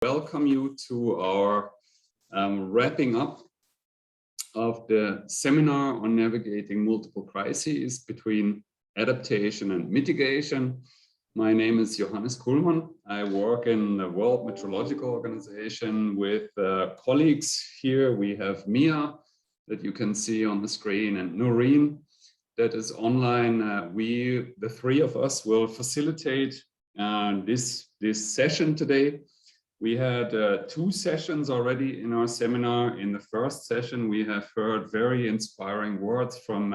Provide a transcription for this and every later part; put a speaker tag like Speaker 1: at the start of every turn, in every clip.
Speaker 1: Welcome you to our wrapping up of the seminar on navigating multiple crises between adaptation and mitigation. My name is Johannes Kuhlmann. I work in the World Meteorological Organization with colleagues here. We have Mia that you can see on the screen and Noreen that is online. The three of us will facilitate this session today. We had two sessions already in our seminar. In the first session, we have heard very inspiring words from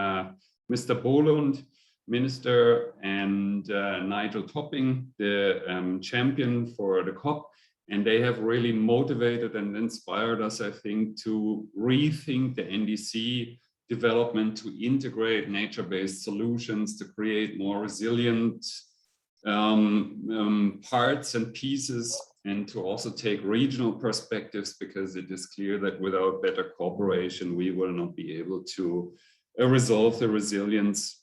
Speaker 1: Mr. Bolund, Minister, and Nigel Topping, the champion for the COP. And they have really motivated and inspired us, I think, to rethink the NDC development, to integrate nature-based solutions, to create more resilient parts and pieces, and to also take regional perspectives, because it is clear that without better cooperation, we will not be able to resolve the resilience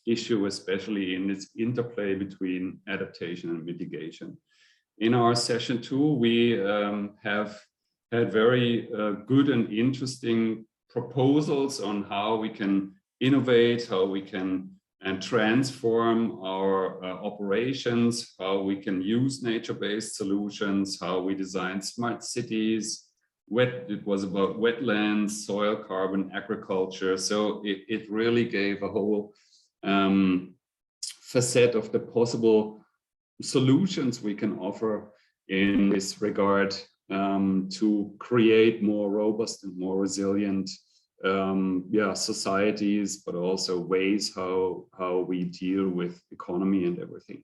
Speaker 1: issue, especially in its interplay between adaptation and mitigation. In our session 2, we have had very good and interesting proposals on how we can innovate, how we can transform our operations, how we can use nature-based solutions, how we design smart cities. It was about wetlands, soil, carbon, agriculture. So it really gave a whole facet of the possible solutions we can offer in this regard to create more robust and more resilient societies, but also ways how we deal with economy and everything.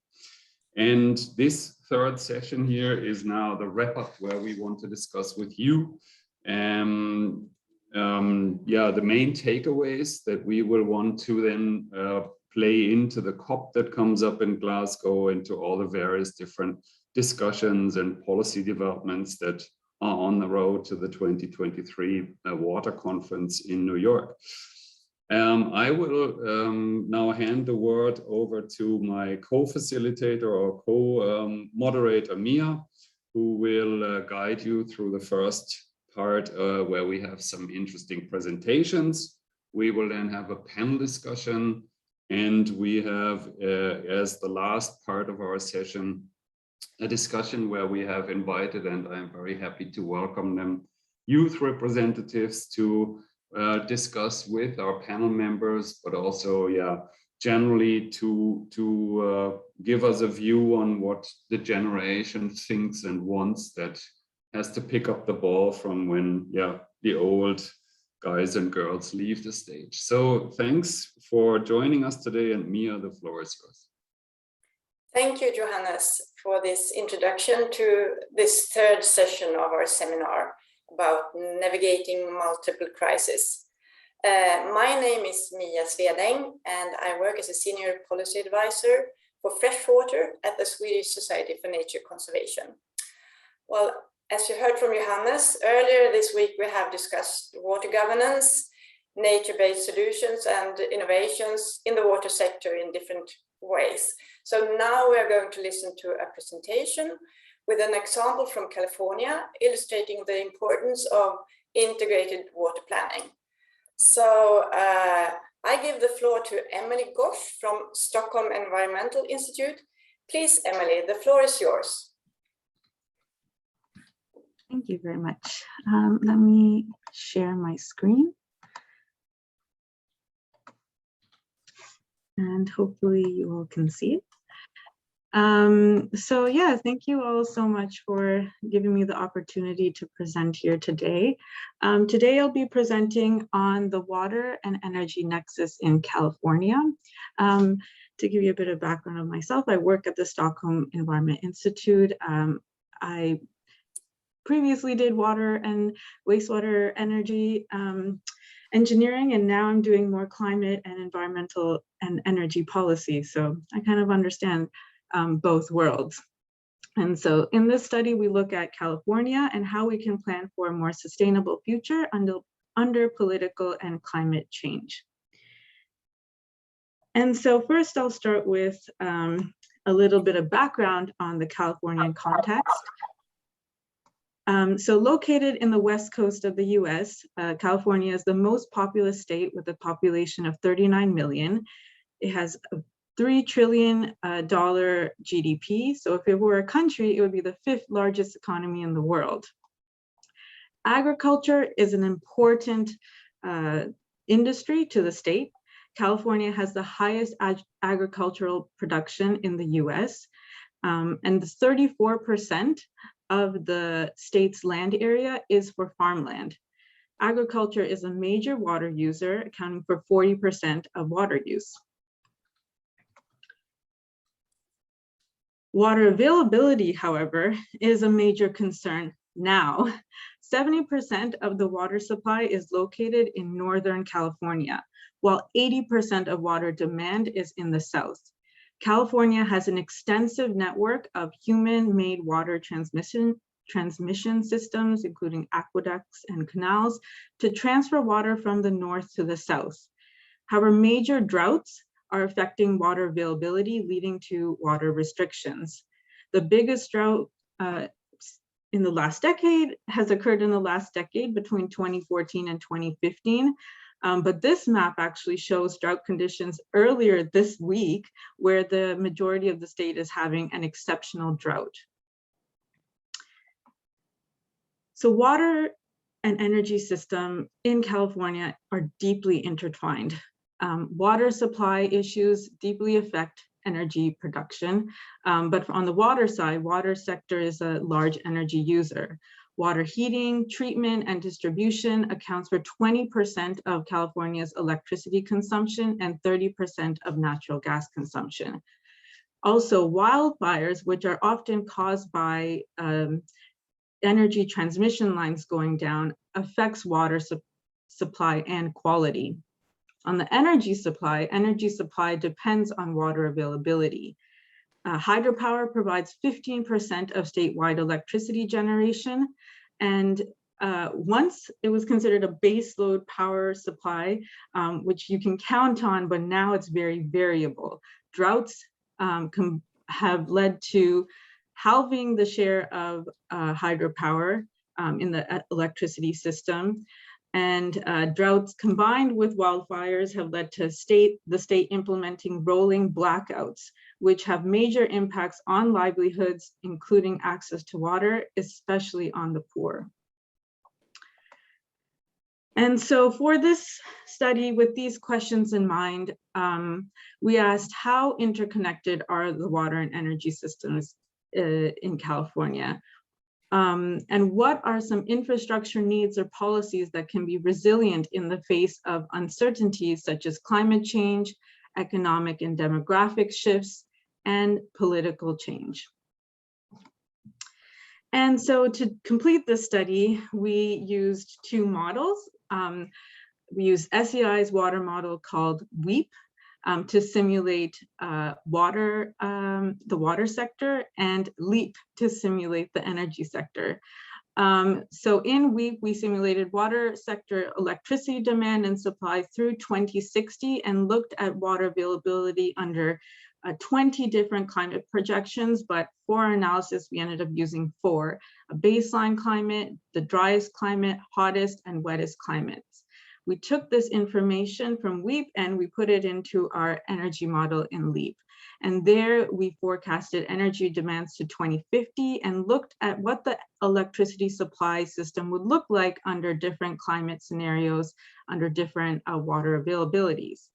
Speaker 1: And this third session here is now the wrap-up, where we want to discuss with you the main takeaways that we will want to then play into the COP that comes up in Glasgow, into all the various different discussions and policy developments that are on the road to the 2023 water conference in New York. I will now hand the word over to my co-facilitator or co-moderator, Mia, who will guide you through the first part where we have some interesting presentations. We will then have a panel discussion, and we have, as the last part of our session, a discussion where we have invited, and I'm very happy to welcome them, youth representatives to discuss with our panel members, but also, generally to give us a view on what the generation thinks and wants that has to pick up the ball from when, the old guys and girls leave the stage. So thanks for joining us today, and Mia, the floor is yours.
Speaker 2: Thank you, Johannes, for this introduction to this third session of our seminar about navigating multiple crises. My name is Mia Svedeng, and I work as a senior policy advisor for freshwater at the Swedish Society for Nature Conservation. Well, as you heard from Johannes, earlier this week we have discussed water governance, nature-based solutions and innovations in the water sector in different ways. So now we are going to listen to a presentation with an example from California illustrating the importance of integrated water planning. So I give the floor to Emily Gosch from Stockholm Environmental Institute. Please, Emily, the floor is yours.
Speaker 3: Thank you very much. Let me share my screen. And hopefully you all can see it. Thank you all so much for giving me the opportunity to present here today. Today I'll be presenting on the water and energy nexus in California. To give you a bit of background of myself, I work at the Stockholm Environment Institute. I previously did water and wastewater energy engineering, and now I'm doing more climate and environmental and energy policy. So I kind of understand both worlds. And so in this study, we look at California and how we can plan for a more sustainable future under political and climate change. And so first I'll start with a little bit of background on the Californian context. So located in the west coast of the US, California is the most populous state with a population of 39 million. It has a $3 trillion GDP. So if it were a country, it would be the 5th largest economy in the world. Agriculture is an important industry to the state. California has the highest agricultural production in the US, and 34% of the state's land area is for farmland. Agriculture is a major water user, accounting for 40% of water use. Water availability, however, is a major concern now. 70% of the water supply is located in Northern California, while 80% of water demand is in the South. California has an extensive network of human-made water transmission systems, including aqueducts and canals, to transfer water from the north to the south. However, major droughts are affecting water availability, leading to water restrictions. The biggest drought in the last decade has occurred in the last decade between 2014 and 2015. But this map actually shows drought conditions earlier this week, where the majority of the state is having an exceptional drought. So water and energy system in California are deeply intertwined. Water supply issues deeply affect energy production, but on the water side, water sector is a large energy user. Water heating, treatment, and distribution accounts for 20% of California's electricity consumption and 30% of natural gas consumption. Also, wildfires, which are often caused by energy transmission lines going down, affects water supply and quality. On the energy supply depends on water availability. Hydropower provides 15% of statewide electricity generation, and once it was considered a baseload power supply, which you can count on, but now it's very variable. Droughts have led to halving the share of hydropower in the electricity system. And droughts combined with wildfires have led to the state implementing rolling blackouts, which have major impacts on livelihoods, including access to water, especially on the poor. And so for this study, with these questions in mind, we asked how interconnected are the water and energy systems in California? And what are some infrastructure needs or policies that can be resilient in the face of uncertainties such as climate change, economic and demographic shifts, and political change? And so to complete this study, we used 2 models. We used SEI's water model called WEEP to simulate the water sector, and LEAP to simulate the energy sector. So in WEEP, we simulated water sector electricity demand and supply through 2060 and looked at water availability under 20 different climate projections, but for our analysis, we ended up using 4: a baseline climate, the driest climate, hottest, and wettest climates. We took this information from WEEP and we put it into our energy model in LEAP. And there we forecasted energy demands to 2050 and looked at what the electricity supply system would look like under different climate scenarios, under different water availabilities.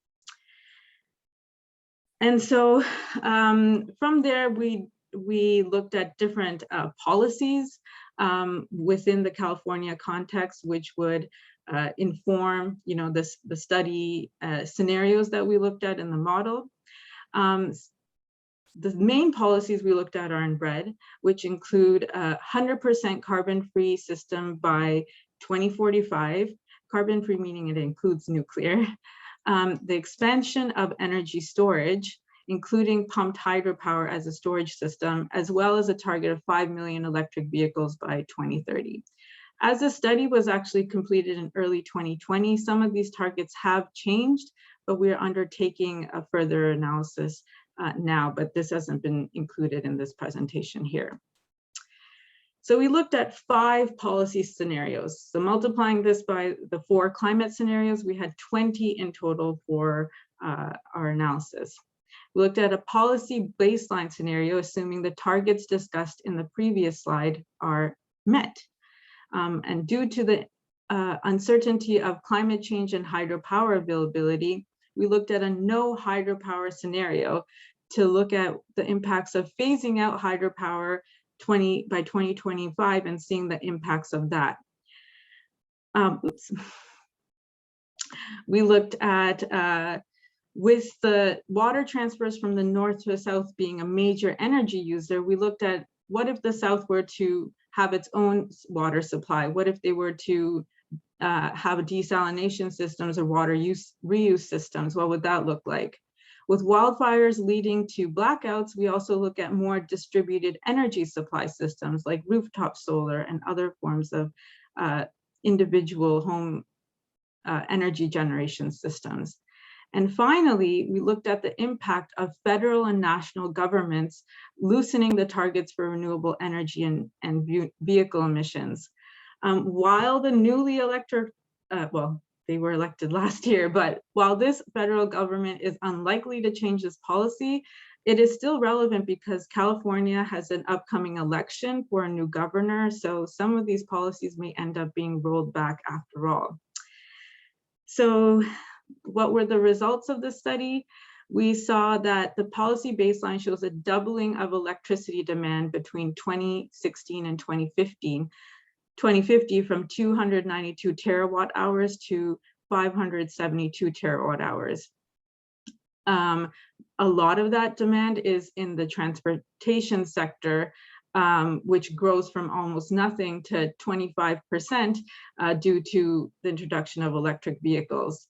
Speaker 3: And so from there, we looked at different policies within the California context, which would inform, the study scenarios that we looked at in the model. The main policies we looked at are in red, which include 100% carbon-free system by 2045, carbon-free meaning it includes nuclear, the expansion of energy storage, including pumped hydropower as a storage system, as well as a target of 5 million electric vehicles by 2030. As the study was actually completed in early 2020, some of these targets have changed, but we are undertaking a further analysis now, but this hasn't been included in this presentation here. So we looked at 5 policy scenarios. So multiplying this by the 4 climate scenarios, we had 20 in total for our analysis. We looked at a policy baseline scenario, assuming the targets discussed in the previous slide are met. And due to the uncertainty of climate change and hydropower availability, we looked at a no hydropower scenario to look at the impacts of phasing out hydropower by 2025 and seeing the impacts of that. We looked at with the water transfers from the north to the south being a major energy user, we looked at what if the south were to have its own water supply? What if they were to have desalination systems or water reuse systems? What would that look like? With wildfires leading to blackouts, we also look at more distributed energy supply systems like rooftop solar and other forms of individual home energy generation systems. And finally, we looked at the impact of federal and national governments loosening the targets for renewable energy and vehicle emissions. While the newly elected, well, they were elected last year, but while this federal government is unlikely to change this policy, it is still relevant because California has an upcoming election for a new governor. So some of these policies may end up being rolled back after all. So what were the results of the study? We saw that the policy baseline shows a doubling of electricity demand between 2016 and 2050 from 292 terawatt hours to 572 terawatt hours. A lot of that demand is in the transportation sector, which grows from almost nothing to 25% due to the introduction of electric vehicles.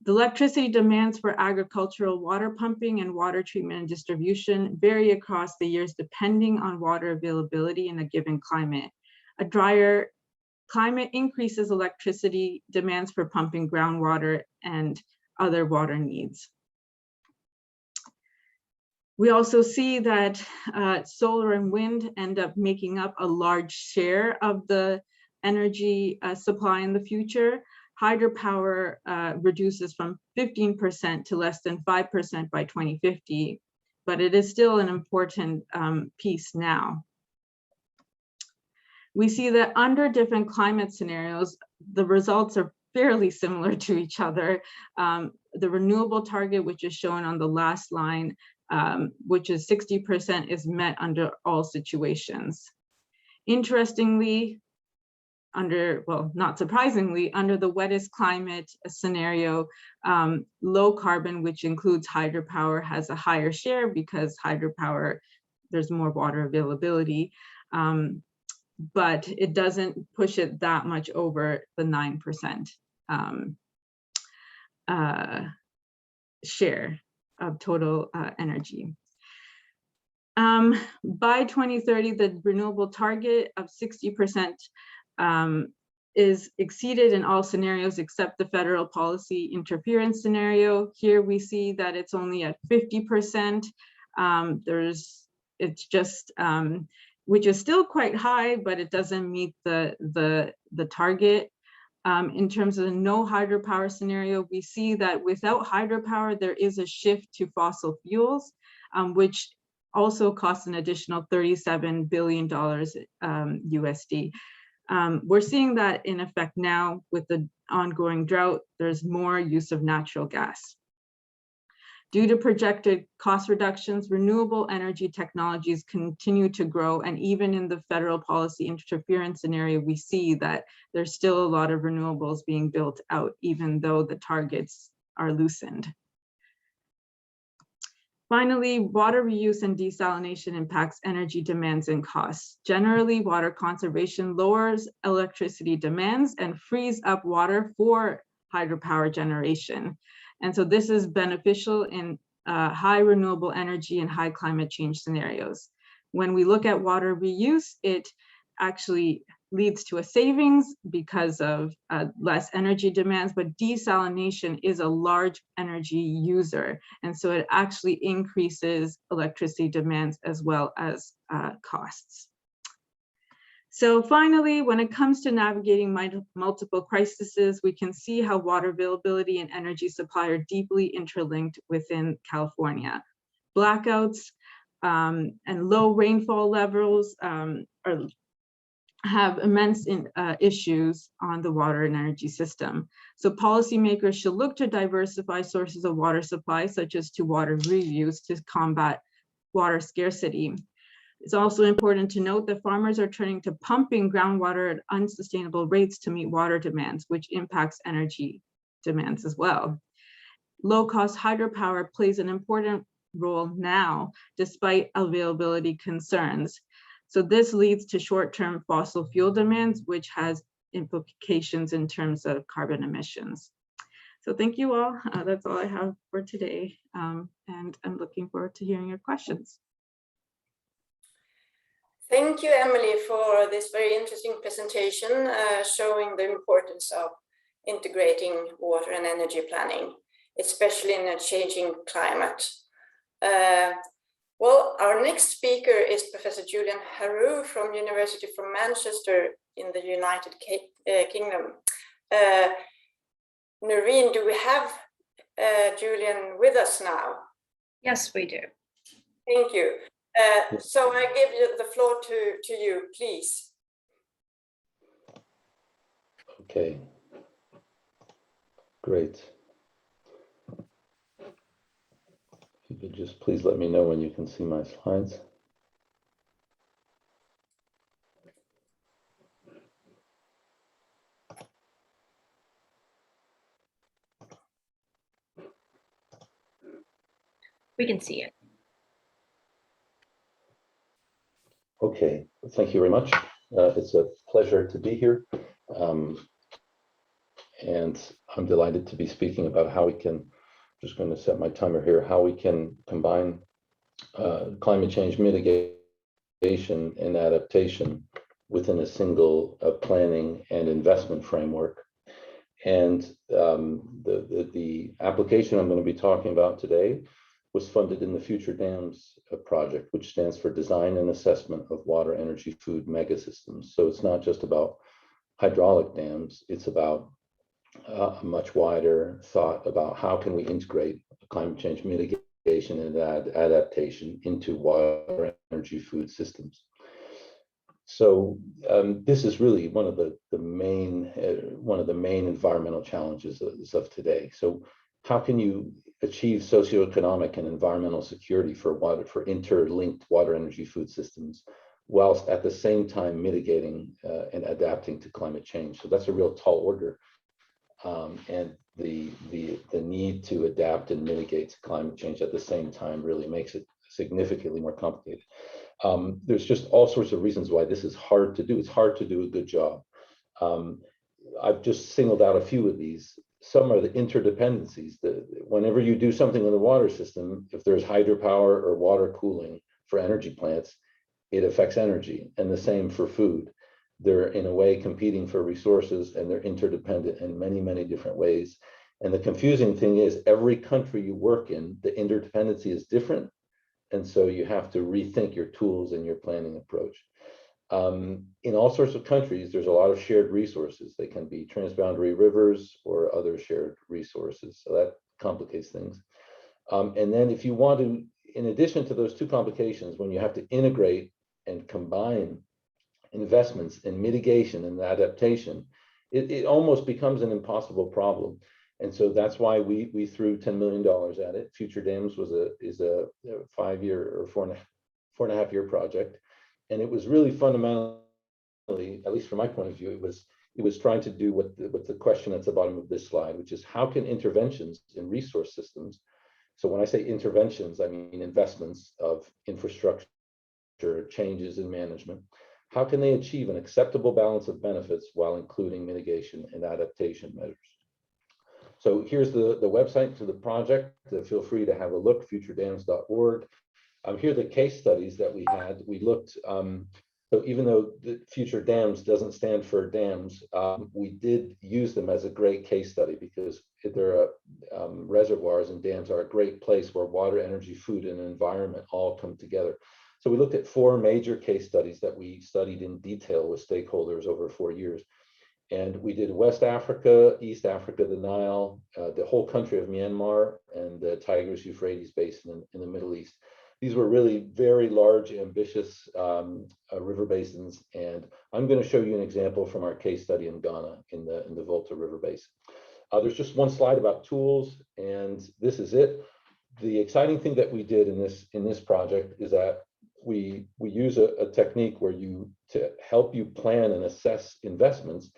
Speaker 3: The electricity demands for agricultural water pumping and water treatment and distribution vary across the years depending on water availability in a given climate. A drier climate increases electricity demands for pumping groundwater and other water needs. We also see that solar and wind end up making up a large share of the energy supply in the future. Hydropower reduces from 15% to less than 5% by 2050, but it is still an important piece now. We see that under different climate scenarios, the results are fairly similar to each other. The renewable target, which is shown on the last line, which is 60%, is met under all situations. Interestingly, not surprisingly, under the wettest climate scenario, low carbon, which includes hydropower, has a higher share because hydropower, there's more water availability. But it doesn't push it that much over the 9% share of total energy. By 2030, the renewable target of 60% is exceeded in all scenarios except the federal policy interference scenario. Here we see that it's only at 50%. It's just, which is still quite high, but it doesn't meet the target. In terms of the no hydropower scenario, we see that without hydropower, there is a shift to fossil fuels, which also costs an additional $37 billion USD. We're seeing that in effect now with the ongoing drought, there's more use of natural gas. Due to projected cost reductions, renewable energy technologies continue to grow, and even in the federal policy interference scenario, we see that there's still a lot of renewables being built out, even though the targets are loosened. Finally, water reuse and desalination impacts energy demands and costs. Generally, water conservation lowers electricity demands and frees up water for hydropower generation. And so this is beneficial in high renewable energy and high climate change scenarios. When we look at water reuse, it actually leads to a savings because of less energy demands, but desalination is a large energy user. And so it actually increases electricity demands as well as costs. So finally, when it comes to navigating multiple crises, we can see how water availability and energy supply are deeply interlinked within California. Blackouts and low rainfall levels have immense issues on the water and energy system. So policymakers should look to diversify sources of water supply, such as to water reuse, to combat water scarcity. It's also important to note that farmers are turning to pumping groundwater at unsustainable rates to meet water demands, which impacts energy demands as well. Low-cost hydropower plays an important role now, despite availability concerns. So this leads to short-term fossil fuel demands, which has implications in terms of carbon emissions. So thank you all. That's all I have for today. And I'm looking forward to hearing your questions.
Speaker 2: Thank you, Emily, for this very interesting presentation showing the importance of integrating water and energy planning, especially in a changing climate. Well, our next speaker is Professor Julian Harrow from University of Manchester in the United Kingdom. Noreen, do we have Julian with us now?
Speaker 4: Yes, we do.
Speaker 2: Thank you. So I give you the floor to you, please.
Speaker 5: Okay, great. If you could just please let me know when you can see my slides.
Speaker 4: We can see it.
Speaker 5: Okay, thank you very much. It's a pleasure to be here. And I'm delighted to be speaking about how we can, just going to set my timer here, how we can combine climate change mitigation and adaptation within a single planning and investment framework. And the application I'm going to be talking about today was funded in the Future Dams project, which stands for Design and Assessment of Water, Energy, Food Megasystems. So it's not just about hydraulic dams, it's about a much wider thought about how can we integrate climate change mitigation and adaptation into water, energy, food systems. So this is really one of the main environmental challenges of today. So how can you achieve socioeconomic and environmental security for interlinked water, energy, food systems, whilst at the same time mitigating and adapting to climate change? So that's a real tall order, and the need to adapt and mitigate to climate change at the same time really makes it significantly more complicated. There's just all sorts of reasons why this is hard to do. It's hard to do a good job. I've just singled out a few of these. Some are the interdependencies. Whenever you do something in the water system, if there's hydropower or water cooling for energy plants, it affects energy, and the same for food. They're in a way competing for resources, and they're interdependent in many, many different ways. And the confusing thing is every country you work in, the interdependency is different. And so you have to rethink your tools and your planning approach. In all sorts of countries, there's a lot of shared resources. They can be transboundary rivers or other shared resources. So that complicates things. And then if you want to, in addition to those two complications, when you have to integrate and combine investments in mitigation and adaptation, it almost becomes an impossible problem. And so that's why we threw $10 million at it. Future Dams is a 5-year or 4.5-year project. And it was really fundamentally, at least from my point of view, it was trying to do what the question at the bottom of this slide, which is how can interventions in resource systems, so when I say interventions, I mean investments of infrastructure, changes in management, how can they achieve an acceptable balance of benefits while including mitigation and adaptation measures? So here's the website to the project. Feel free to have a look, futuredams.org. Here are the case studies that we had. We looked, so even though the Future Dams doesn't stand for dams, we did use them as a great case study because reservoirs and dams are a great place where water, energy, food, and environment all come together. So we looked at 4 major case studies that we studied in detail with stakeholders over 4 years. And we did West Africa, East Africa, the Nile, the whole country of Myanmar, and the Tigris-Euphrates basin in the Middle East. These were really very large, ambitious river basins. And I'm going to show you an example from our case study in Ghana in the Volta River Basin. There's just one slide about tools, and this is it. The exciting thing that we did in this project is that we use a technique where to help you plan and assess investments,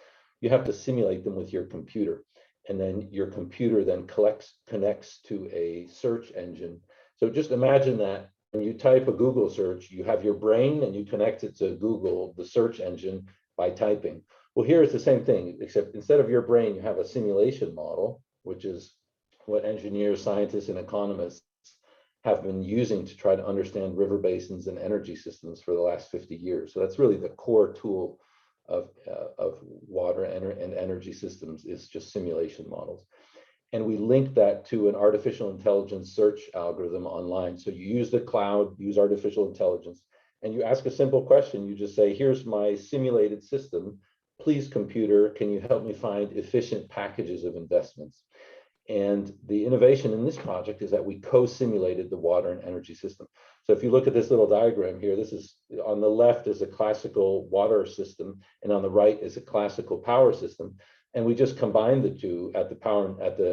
Speaker 5: you have to simulate them with your computer, and then your computer then connects to a search engine. So just imagine that when you type a Google search, you have your brain and you connect it to Google, the search engine, by typing. Well, here it's the same thing, except instead of your brain, you have a simulation model, which is what engineers, scientists, and economists have been using to try to understand river basins and energy systems for the last 50 years. So that's really the core tool of water and energy systems, is just simulation models. And we link that to an artificial intelligence search algorithm online. So you use the cloud, use artificial intelligence, and you ask a simple question. You just say, here's my simulated system. Please, computer, can you help me find efficient packages of investments? And the innovation in this project is that we co-simulated the water and energy system. So if you look at this little diagram here, this is on the left is a classical water system, and on the right is a classical power system. And we just combine the two at the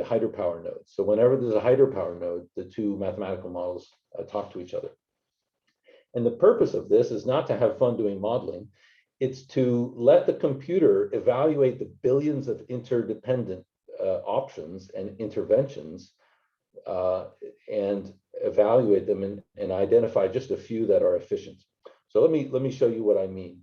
Speaker 5: hydropower node. So whenever there's a hydropower node, the two mathematical models talk to each other. And the purpose of this is not to have fun doing modeling. It's to let the computer evaluate the billions of interdependent options and interventions and evaluate them and identify just a few that are efficient. So let me show you what I mean.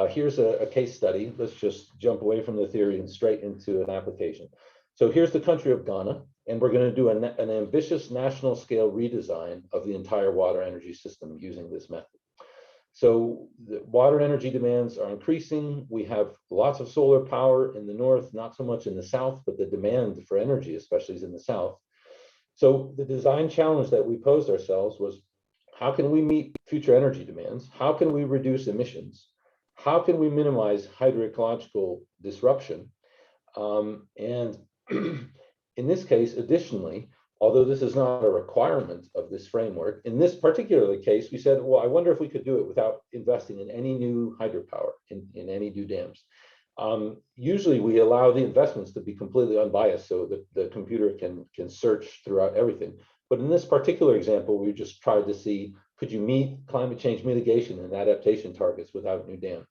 Speaker 5: Here's a case study. Let's just jump away from the theory and straight into an application. So here's the country of Ghana, and we're going to do an ambitious national scale redesign of the entire water energy system using this method. So the water energy demands are increasing. We have lots of solar power in the north, not so much in the south, but the demand for energy, especially, is in the south. So the design challenge that we posed ourselves was, how can we meet future energy demands? How can we reduce emissions? How can we minimize hydroecological disruption? And in this case, additionally, although this is not a requirement of this framework, in this particular case, we said, well, I wonder if we could do it without investing in any new hydropower, in any new dams. Usually we allow the investments to be completely unbiased so that the computer can search throughout everything. But in this particular example, we just tried to see, could you meet climate change mitigation and adaptation targets without new dams?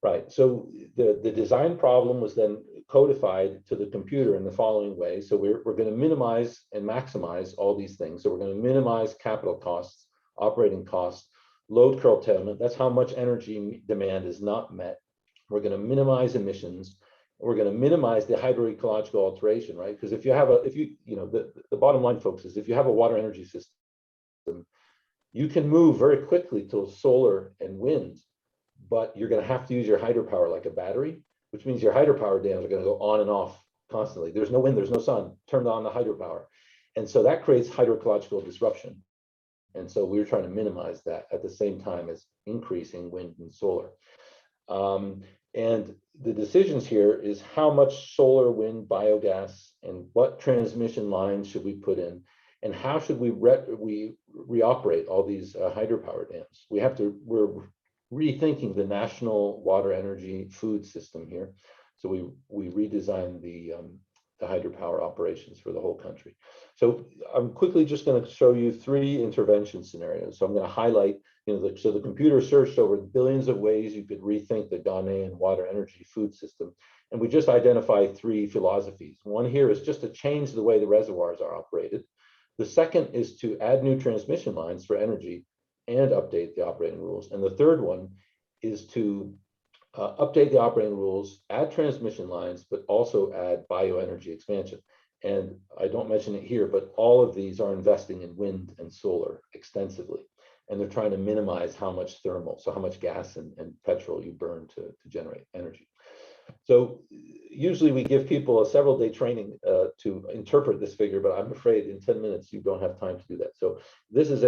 Speaker 5: Right, so the design problem was then codified to the computer in the following way. So we're going to minimize and maximize all these things. So we're going to minimize capital costs, operating costs, load curtailment. That's how much energy demand is not met. We're going to minimize emissions. We're going to minimize the hydroecological alteration, right? Because if you have the bottom line, folks, is if you have a water energy system, you can move very quickly to solar and wind, but you're going to have to use your hydropower like a battery, which means your hydropower dams are going to go on and off constantly. There's no wind, there's no sun, turned on the hydropower. And so that creates hydroecological disruption. And so we're trying to minimize that at the same time as increasing wind and solar. And the decisions here is how much solar, wind, biogas, and what transmission lines should we put in, and how should we reoperate all these hydropower dams. We're rethinking the national water energy food system here. So we redesigned the hydropower operations for the whole country. So I'm quickly just going to show you 3 intervention scenarios. So I'm going to highlight, so the computer searched over billions of ways you could rethink the Ghanaian water energy food system. And we just identified 3 philosophies. One here is just to change the way the reservoirs are operated. The second is to add new transmission lines for energy and update the operating rules. And the third one is to update the operating rules, add transmission lines, but also add bioenergy expansion. And I don't mention it here, but all of these are investing in wind and solar extensively. And they're trying to minimize how much thermal, so how much gas and petrol you burn to generate energy. So usually we give people a several-day training to interpret this figure, but I'm afraid in 10 minutes you don't have time to do that. So this is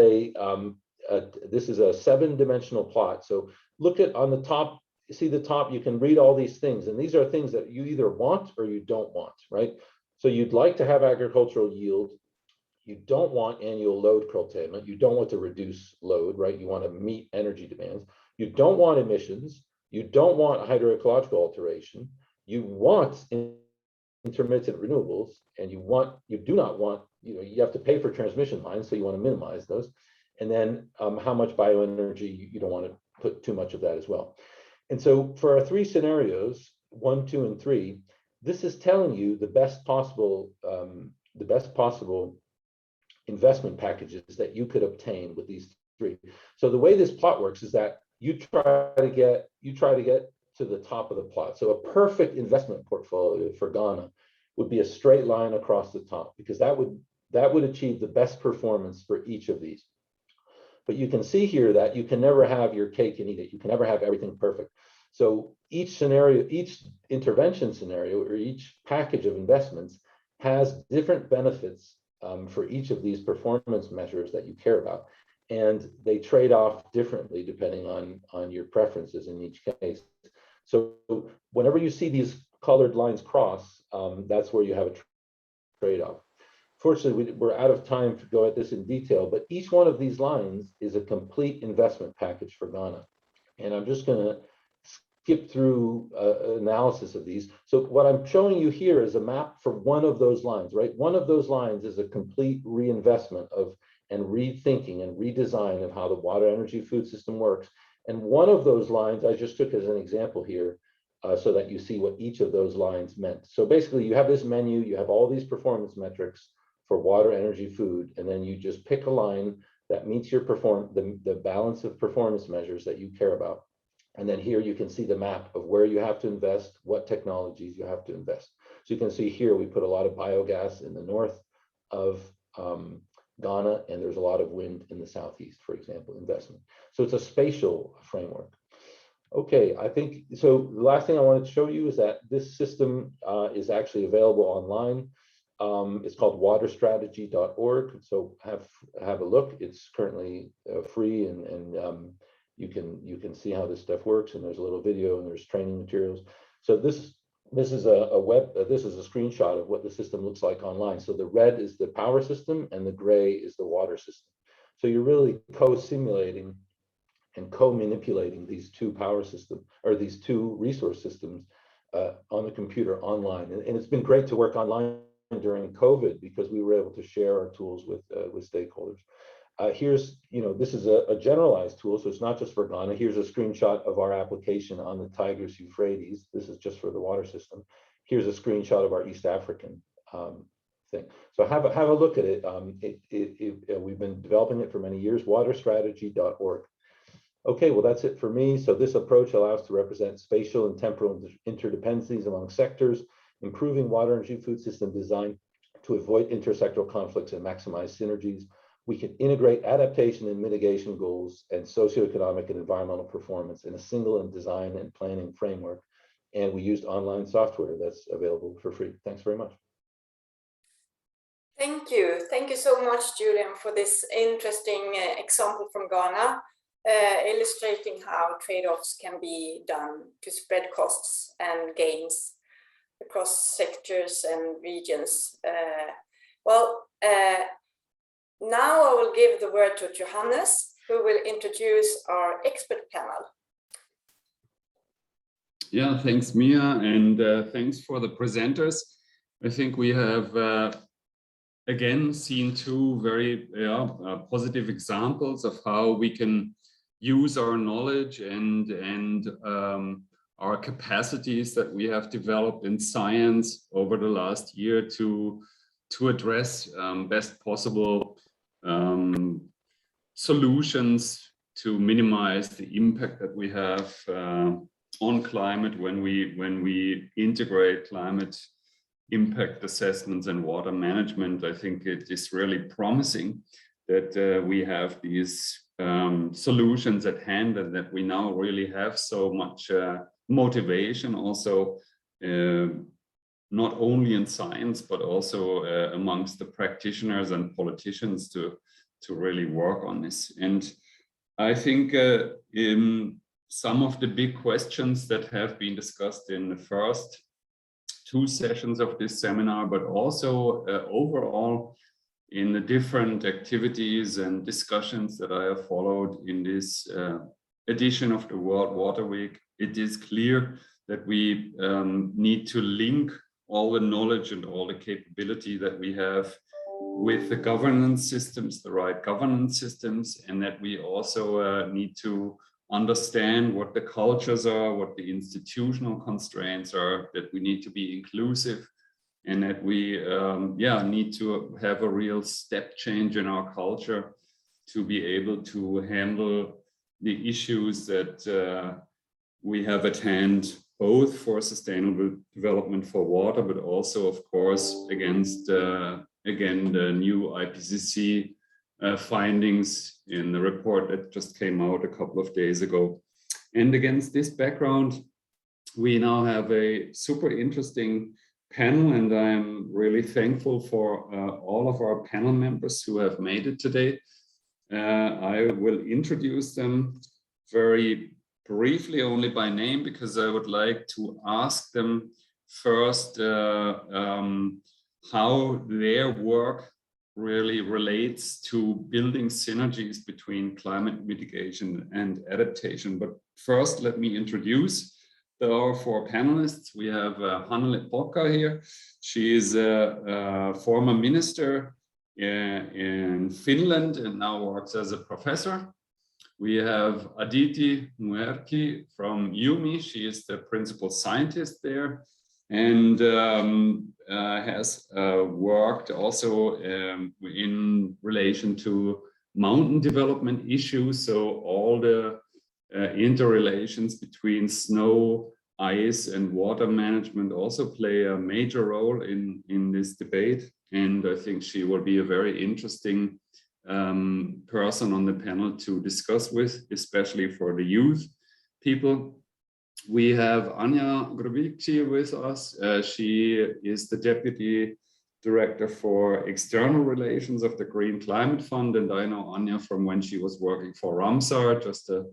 Speaker 5: this is a 7-dimensional plot. So look at on the top, see the top, you can read all these things. And these are things that you either want or you don't want, right? So you'd like to have agricultural yield. You don't want annual load curtailment. You don't want to reduce load, right? You want to meet energy demands. You don't want emissions. You don't want hydroecological alteration. You want intermittent renewables, and you do not want, you have to pay for transmission lines, so you want to minimize those. And then how much bioenergy, you don't want to put too much of that as well. And so for our 3 scenarios, 1, 2, and 3, this is telling you the best possible investment packages that you could obtain with these 3. So the way this plot works is that you try to get to the top of the plot. So a perfect investment portfolio for Ghana would be a straight line across the top, because that would achieve the best performance for each of these. But you can see here that you can never have your cake and eat it. You can never have everything perfect. So each scenario, each intervention scenario, or each package of investments has different benefits for each of these performance measures that you care about. And they trade off differently depending on your preferences in each case. So whenever you see these colored lines cross, that's where you have a trade-off. Fortunately, we're out of time to go at this in detail, but each one of these lines is a complete investment package for Ghana. And I'm just going to skip through analysis of these. So what I'm showing you here is a map for one of those lines, right? One of those lines is a complete reinvestment of and rethinking and redesign of how the water, energy, food system works. And one of those lines I just took as an example here so that you see what each of those lines meant. So basically you have this menu, you have all these performance metrics for water, energy, food, and then you just pick a line that meets your the balance of performance measures that you care about. And then here you can see the map of where you have to invest, what technologies you have to invest. So you can see here we put a lot of biogas in the north of Ghana, and there's a lot of wind in the southeast, for example, investment. So it's a spatial framework. Okay, I think, so the last thing I wanted to show you is that this system is actually available online. It's called waterstrategy.org. So have a look. It's currently free, and you can see how this stuff works. And there's a little video, and there's training materials. So this is this is a screenshot of what the system looks like online. So the red is the power system, and the gray is the water system. So you're really co-simulating and co-manipulating these 2 power systems, or these 2 resource systems on the computer online. And it's been great to work online during COVID, because we were able to share our tools with stakeholders. Here's, this is a generalized tool, so it's not just for Ghana. Here's a screenshot of our application on the Tigris Euphrates. This is just for the water system. Here's a screenshot of our East African thing. So have a look at it. We've been developing it for many years, waterstrategy.org. Okay, well, that's it for me. So this approach allows to represent spatial and temporal interdependencies among sectors, improving water, energy, food system design to avoid intersectoral conflicts and maximize synergies. We can integrate adaptation and mitigation goals and socioeconomic and environmental performance in a single design and planning framework. And we used online software that's available for free. Thanks very much.
Speaker 2: Thank you. Thank you so much, Julian, for this interesting example from Ghana, illustrating how trade-offs can be done to spread costs and gains across sectors and regions. Now I will give the word to Johannes, who will introduce our expert panel.
Speaker 1: Yeah, thanks, Mia, and thanks for the presenters. I think we have again seen 2 very positive examples of how we can use our knowledge and our capacities that we have developed in science over the last year to address best possible solutions to minimize the impact that we have on climate when we integrate climate impact assessments and water management. I think it is really promising that we have these solutions at hand, and that we now really have so much motivation also not only in science, but also amongst the practitioners and politicians to really work on this. And I think some of the big questions that have been discussed in the first two sessions of this seminar, but also overall in the different activities and discussions that I have followed in this edition of the World Water Week, it is clear that we need to link all the knowledge and all the capability that we have with the governance systems, the right governance systems, and that we also need to understand what the cultures are, what the institutional constraints are, that we need to be inclusive, and that we need to have a real step change in our culture to be able to handle the issues that we have at hand, both for sustainable development for water, but also, of course, against again the new IPCC findings in the report that just came out a couple of days ago. And against this background, we now have a super interesting panel, and I'm really thankful for all of our panel members who have made it today. I will introduce them very briefly, only by name, because I would like to ask them first how their work really relates to building synergies between climate mitigation and adaptation. But first, let me introduce our four panelists. We have Hannele Pokka here. She is a former minister in Finland and now works as a professor. We have Aditi Muerki from UMI. She is the principal scientist there and has worked also in relation to mountain development issues. So all the interrelations between snow, ice, and water management also play a major role in this debate. And I think she will be a very interesting person on the panel to discuss with, especially for the youth people. We have Anja Grovici with us. She is the Deputy Director for External Relations of the Green Climate Fund. And I know Anja from when she was working for Ramsar, just a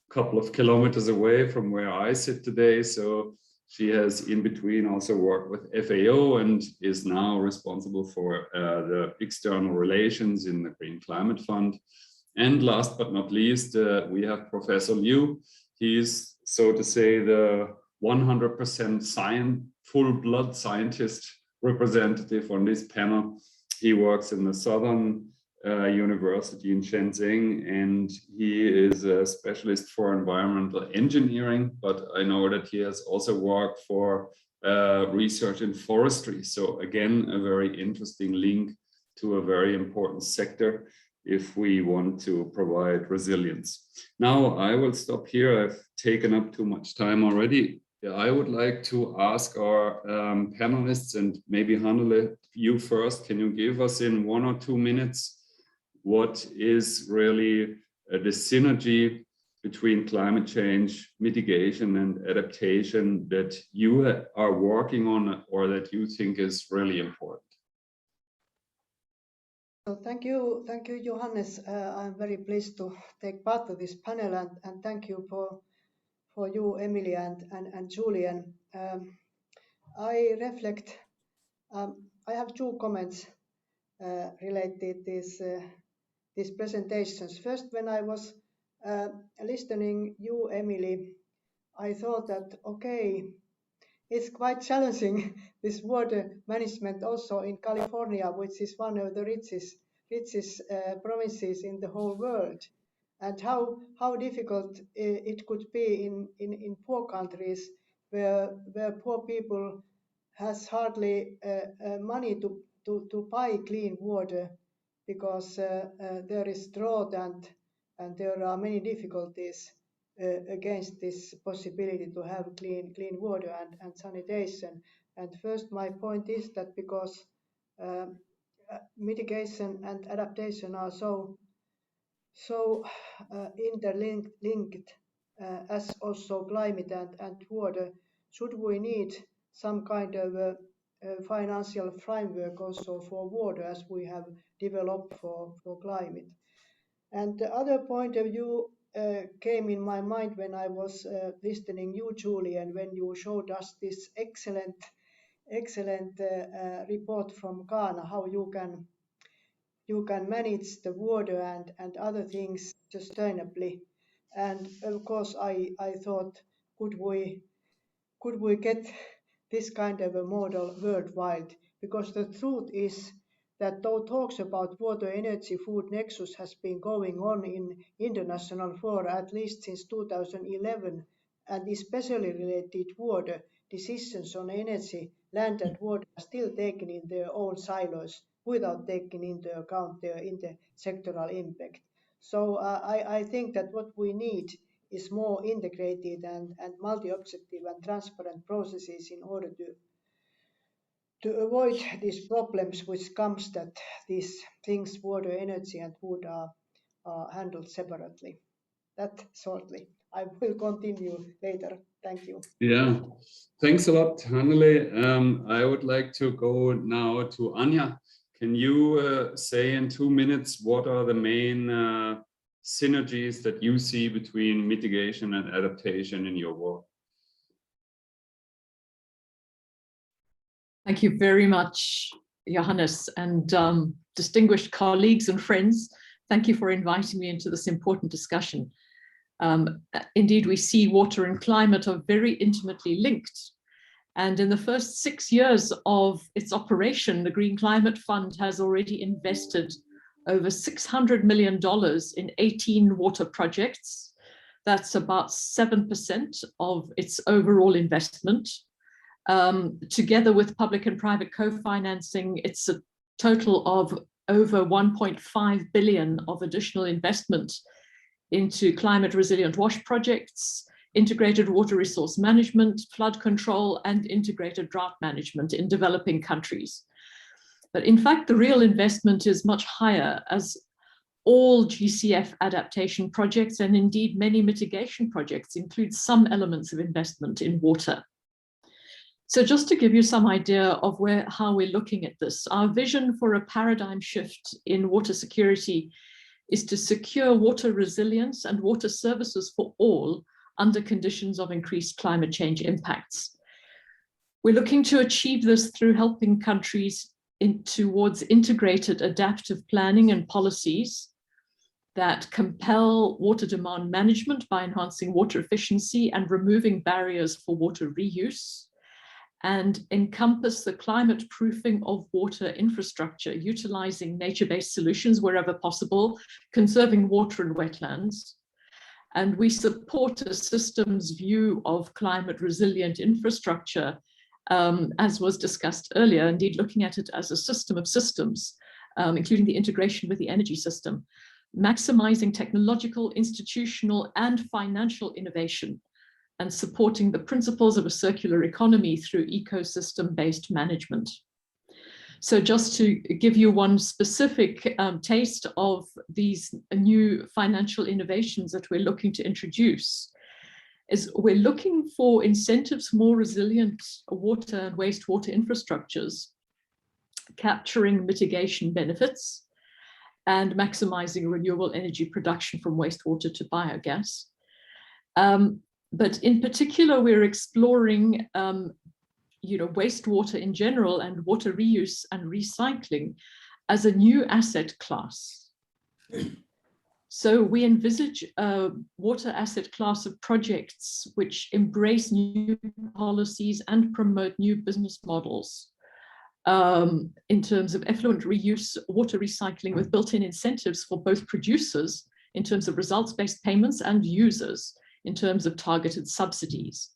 Speaker 1: couple of kilometers away from where I sit today. So she has in between also worked with FAO and is now responsible for the external relations in the Green Climate Fund. And last but not least, we have Professor Liu. He's, so to say, the 100% full-blood scientist representative on this panel. He works in the Southern University in Shenzhen, and he is a specialist for environmental engineering, but I know that he has also worked for research in forestry. So again, a very interesting link to a very important sector if we want to provide resilience. Now, I will stop here. I've taken up too much time already. I would like to ask our panelists, and maybe Hannele, you first, can you give us in 1 or 2 minutes what is really the synergy between climate change, mitigation, and adaptation that you are working on or that you think is really important?
Speaker 6: So thank you, Johannes. I'm very pleased to take part of this panel, and thank you for you, Emily and Julian. I reflect. I have 2 comments related to these presentations. First, when I was listening you, Emily, I thought that okay, it's quite challenging this water management also in California, which is one of the richest provinces in the whole world, and how difficult it could be in poor countries where poor people has hardly money to buy clean water because there is drought and there are many difficulties against this possibility to have clean water and sanitation. And first, my point is that because mitigation and adaptation are so interlinked as also climate and water, should we need some kind of a financial framework also for water as we have developed for climate. And the other point of view came in my mind when I was listening you, Julian, when you showed us this excellent report from Ghana, how you can manage the water and other things sustainably. And of course, I thought, could we get this kind of a model worldwide? Because the truth is that though talks about water, energy, food nexus has been going on in international fora at least since 2011, and especially related water, decisions on energy, land and water are still taken in their own silos without taking into account their intersectoral impact. So I think that what we need is more integrated and multi-objective and transparent processes in order to avoid these problems which comes that these things, water, energy and food are handled separately. That shortly. I will continue later. Thank you.
Speaker 1: Yeah, thanks a lot, Hannele. I would like to go now to Anja. Can you say in 2 minutes what are the main synergies that you see between mitigation and adaptation in your work?
Speaker 7: Thank you very much, Johannes, and distinguished colleagues and friends. Thank you for inviting me into this important discussion. Indeed, we see water and climate are very intimately linked. And in the first 6 years of its operation, the Green Climate Fund has already invested over $600 million in 18 water projects. That's about 7% of its overall investment. Together with public and private co-financing, it's a total of over 1.5 billion of additional investment into climate resilient WASH projects, integrated water resource management, flood control, and integrated drought management in developing countries. But in fact, the real investment is much higher, as all GCF adaptation projects and indeed many mitigation projects include some elements of investment in water. So just to give you some idea of how we're looking at this, our vision for a paradigm shift in water security is to secure water resilience and water services for all under conditions of increased climate change impacts. We're looking to achieve this through helping countries towards integrated adaptive planning and policies that compel water demand management by enhancing water efficiency and removing barriers for water reuse, and encompass the climate proofing of water infrastructure, utilizing nature-based solutions wherever possible, conserving water and wetlands. And we support a systems view of climate resilient infrastructure, as was discussed earlier, indeed looking at it as a system of systems, including the integration with the energy system, maximizing technological, institutional, and financial innovation, and supporting the principles of a circular economy through ecosystem-based management. So just to give you one specific taste of these new financial innovations that we're looking to introduce, is we're looking for incentives for more resilient water and wastewater infrastructures, capturing mitigation benefits, and maximizing renewable energy production from wastewater to biogas. But in particular, we're exploring wastewater in general and water reuse and recycling as a new asset class. So we envisage a water asset class of projects which embrace new policies and promote new business models in terms of effluent reuse, water recycling with built-in incentives for both producers in terms of results-based payments and users in terms of targeted subsidies.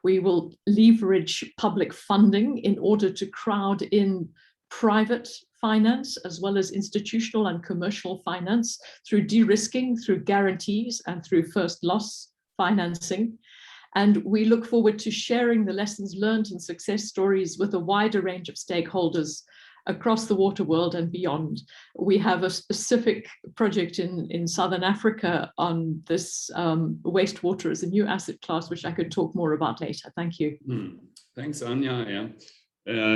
Speaker 7: We will leverage public funding in order to crowd in private finance as well as institutional and commercial finance through de-risking, through guarantees, and through first loss financing. And we look forward to sharing the lessons learned and success stories with a wider range of stakeholders across the water world and beyond. We have a specific project in Southern Africa on this wastewater as a new asset class, which I could talk more about later. Thank you.
Speaker 1: Thanks, Anja. Yeah.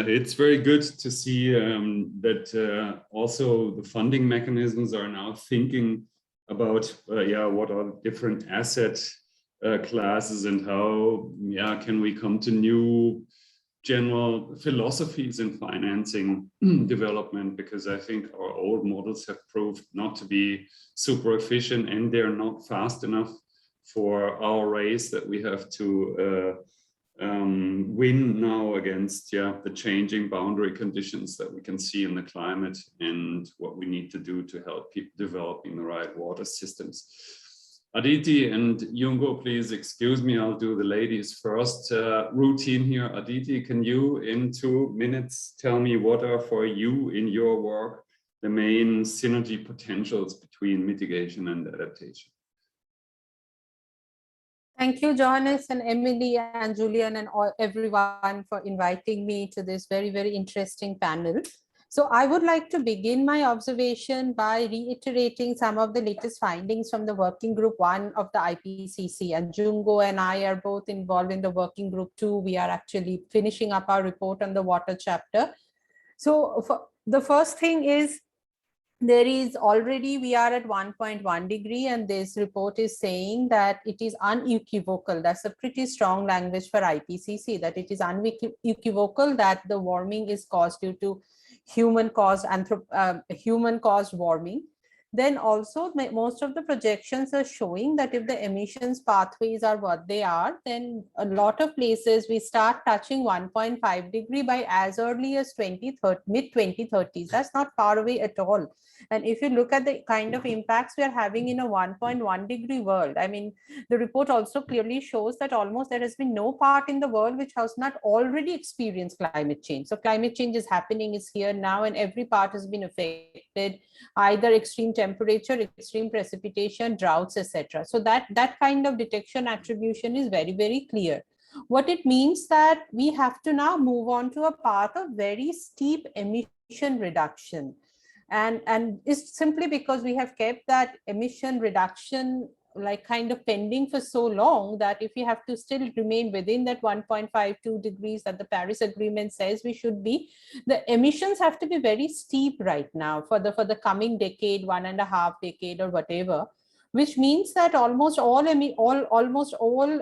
Speaker 1: It's very good to see that also the funding mechanisms are now thinking about what are different asset classes and how can we come to new general philosophies in financing development, because I think our old models have proved not to be super efficient and they're not fast enough for our race that we have to win now against the changing boundary conditions that we can see in the climate and what we need to do to help people developing the right water systems. Aditi and Jungo, please excuse me, I'll do the ladies first. Routine here. Aditi, can you in 2 minutes tell me what are for you in your work the main synergy potentials between mitigation and adaptation?
Speaker 8: Thank you, Johannes and Emily and Julian and everyone for inviting me to this very, very interesting panel. So I would like to begin my observation by reiterating some of the latest findings from the working group 1 of the IPCC. And Jungo and I are both involved in the working group 2. We are actually finishing up our report on the water chapter. So the first thing is, we are at 1.1 degree, and this report is saying that it is unequivocal. That's a pretty strong language for IPCC, that it is unequivocal that the warming is caused due to human-caused warming. Then also most of the projections are showing that if the emissions pathways are what they are, then a lot of places we start touching 1.5 degree by as early as mid-2030s. That's not far away at all. And if you look at the kind of impacts we are having in a 1.1 degree world, I mean, the report also clearly shows that almost there has been no part in the world which has not already experienced climate change. So climate change is happening, is here now, and every part has been affected, either extreme temperature, extreme precipitation, droughts, etc. So that kind of detection attribution is very, very clear. What it means that we have to now move on to a path of very steep emission reduction. And it's simply because we have kept that emission reduction like kind of pending for so long that if we have to still remain within that 1.52 degrees that the Paris Agreement says we should be, the emissions have to be very steep right now for the coming decade, 1.5 decade or whatever, which means that almost all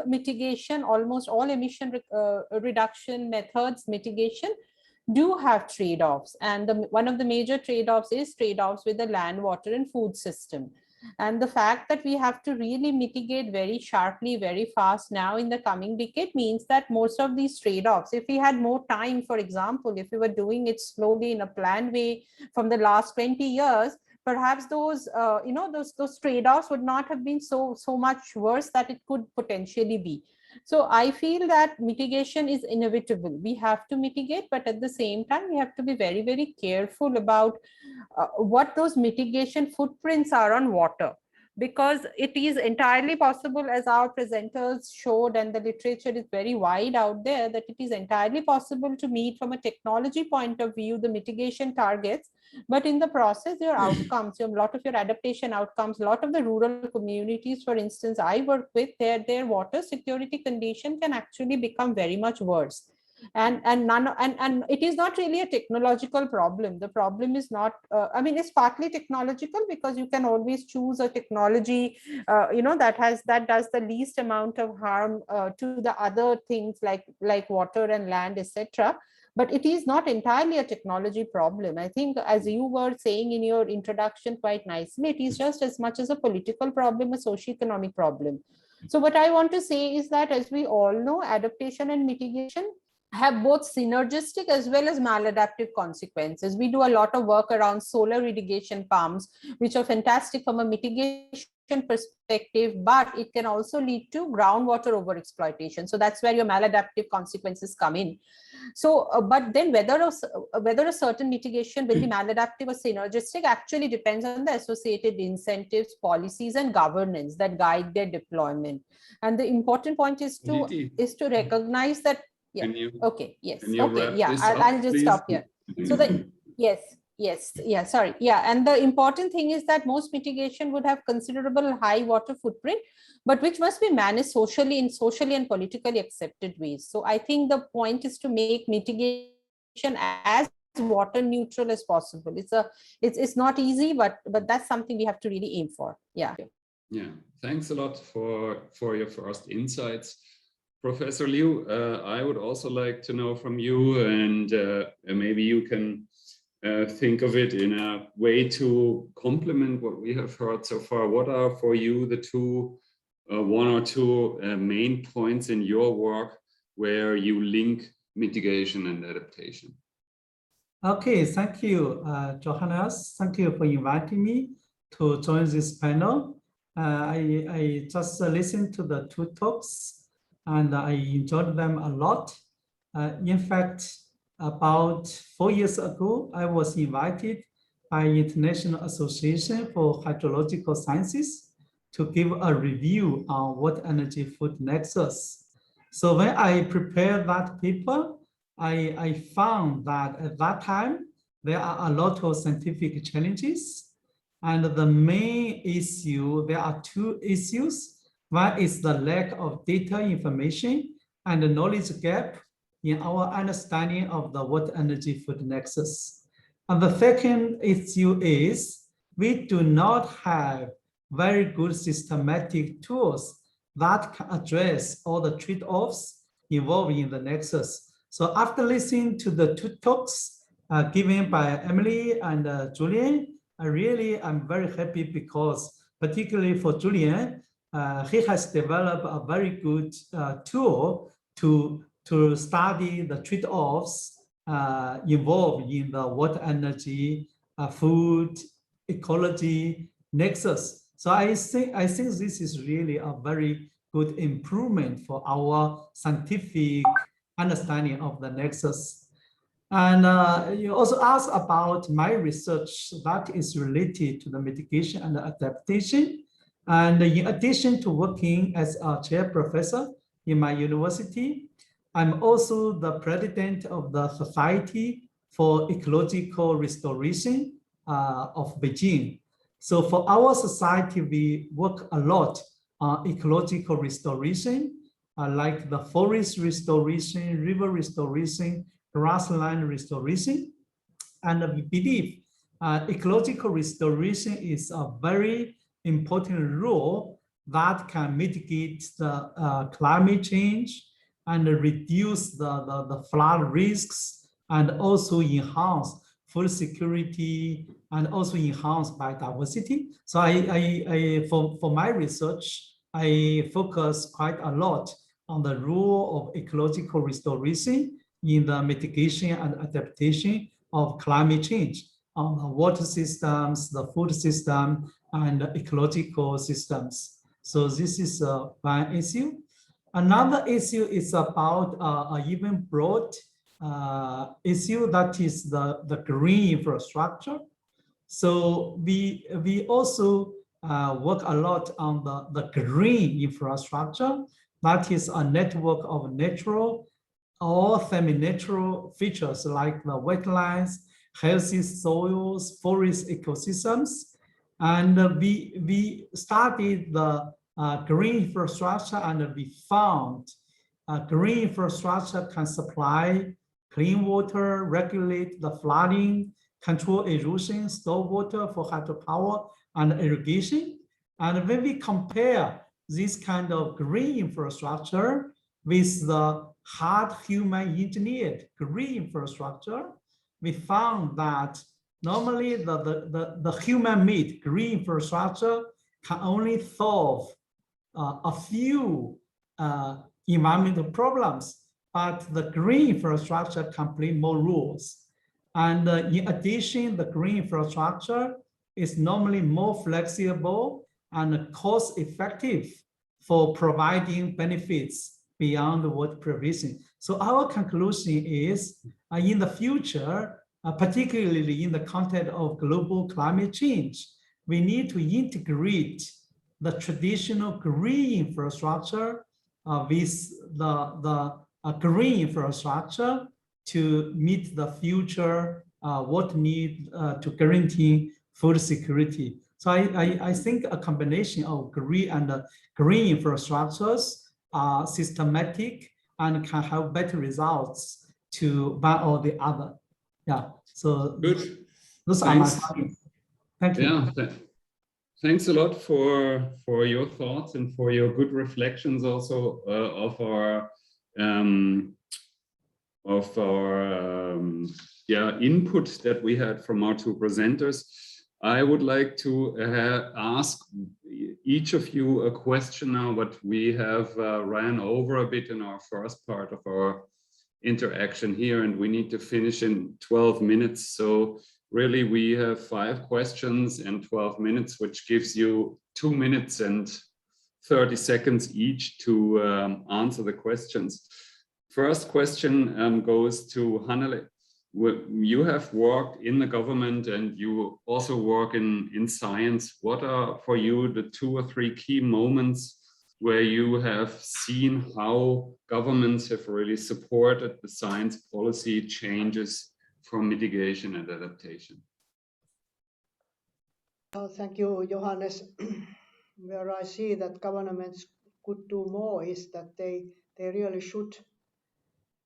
Speaker 8: mitigation, almost all emission reduction methods, mitigation, do have trade-offs. And one of the major trade-offs is trade-offs with the land, water, and food system. And the fact that we have to really mitigate very sharply, very fast now in the coming decade means that most of these trade-offs, if we had more time, for example, if we were doing it slowly in a planned way from the last 20 years, perhaps those trade-offs would not have been so much worse that it could potentially be. So I feel that mitigation is inevitable. We have to mitigate, but at the same time, we have to be very, very careful about what those mitigation footprints are on water, because it is entirely possible, as our presenters showed, and the literature is very wide out there, that it is entirely possible to meet from a technology point of view the mitigation targets, but in the process, your outcomes, a lot of your adaptation outcomes, a lot of the rural communities, for instance, I work with, their water security condition can actually become very much worse. And it is not really a technological problem. The problem is not, it's partly technological, because you can always choose a technology, that does the least amount of harm to the other things like water and land, etc. But it is not entirely a technology problem. I think, as you were saying in your introduction quite nicely, it is just as much as a political problem, a socioeconomic problem. So what I want to say is that, as we all know, adaptation and mitigation have both synergistic as well as maladaptive consequences. We do a lot of work around solar irrigation pumps, which are fantastic from a mitigation perspective, but it can also lead to groundwater overexploitation. So that's where your maladaptive consequences come in. So, but then whether a certain mitigation will be maladaptive or synergistic actually depends on the associated incentives, policies, and governance that guide their deployment. And the important point is to recognize that. Yeah. Okay. Yes. Okay. Yeah. I'll just stop here. So that sorry. Yeah. And the important thing is that most mitigation would have considerable high water footprint, but which must be managed socially and politically accepted ways. So I think the point is to make mitigation as water neutral as possible. It's not easy, but that's something we have to really aim for. Yeah.
Speaker 1: Yeah, thanks a lot for your first insights. Professor Liu, I would also like to know from you, and maybe you can think of it in a way to complement what we have heard so far. What are for you the one or two main points in your work where you link mitigation and adaptation?
Speaker 9: Okay, thank you, Johannes. Thank you for inviting me to join this panel. I just listened to the two talks and I enjoyed them a lot. In fact, about 4 years ago, I was invited by International Association for Hydrological Sciences to give a review on water energy food nexus. So when I prepared that paper, I found that at that time, there are a lot of scientific challenges. And the main issue, there are two issues. One is the lack of data information and the knowledge gap in our understanding of the water energy food nexus. And the second issue is we do not have very good systematic tools that can address all the trade-offs involved in the nexus. So after listening to the two talks given by Emily and Julian, I'm very happy because particularly for Julian, he has developed a very good tool to study the trade-offs involved in the water energy, food, ecology nexus. So I think this is really a very good improvement for our scientific understanding of the nexus. And you also asked about my research that is related to the mitigation and the adaptation. And in addition to working as a chair professor in my university, I'm also the president of the Society for Ecological Restoration of Beijing. So for our society, we work a lot on ecological restoration, like the forest restoration, river restoration, grassland restoration. And we believe ecological restoration is a very important role that can mitigate the climate change and reduce the flood risks and also enhance food security and also enhance biodiversity. So for my research, I focus quite a lot on the role of ecological restoration in the mitigation and adaptation of climate change on the water systems, the food system, and ecological systems. So this is one issue. Another issue is about an even broad issue, that is the green infrastructure. So we also work a lot on the green infrastructure, that is a network of natural or semi-natural features like the wetlands, healthy soils, forest ecosystems. And we studied the green infrastructure, and we found green infrastructure can supply clean water, regulate the flooding, control erosion, store water for hydropower and irrigation. And when we compare this kind of green infrastructure with the hard human engineered green infrastructure, we found that normally the human-made green infrastructure can only solve a few environmental problems, but the green infrastructure can play more roles. And in addition, the green infrastructure is normally more flexible and cost-effective for providing benefits beyond water provision. So our conclusion is, in the future, particularly in the context of global climate change, we need to integrate the traditional green infrastructure with the green infrastructure to meet the future water need to guarantee food security. So I think a combination of green and green infrastructures are systematic and can have better results to one or the other. Yeah, so
Speaker 1: Good.
Speaker 9: those are my
Speaker 1: Thanks.
Speaker 9: comments. Thank you.
Speaker 1: Yeah. Thanks a lot for your thoughts and for your good reflections also of our input that we had from our two presenters. I would like to ask each of you a question now, but we have ran over a bit in our first part of our interaction here, and we need to finish in 12 minutes. So really, we have 5 questions and 12 minutes, which gives you 2 minutes and 30 seconds each to answer the questions. First question goes to Hannele. You have worked in the government and you also work in science. What are for you the 2 or 3 key moments where you have seen how governments have really supported the science policy changes for mitigation and adaptation?
Speaker 6: Thank you, Johannes. Where I see that governments could do more is that they really should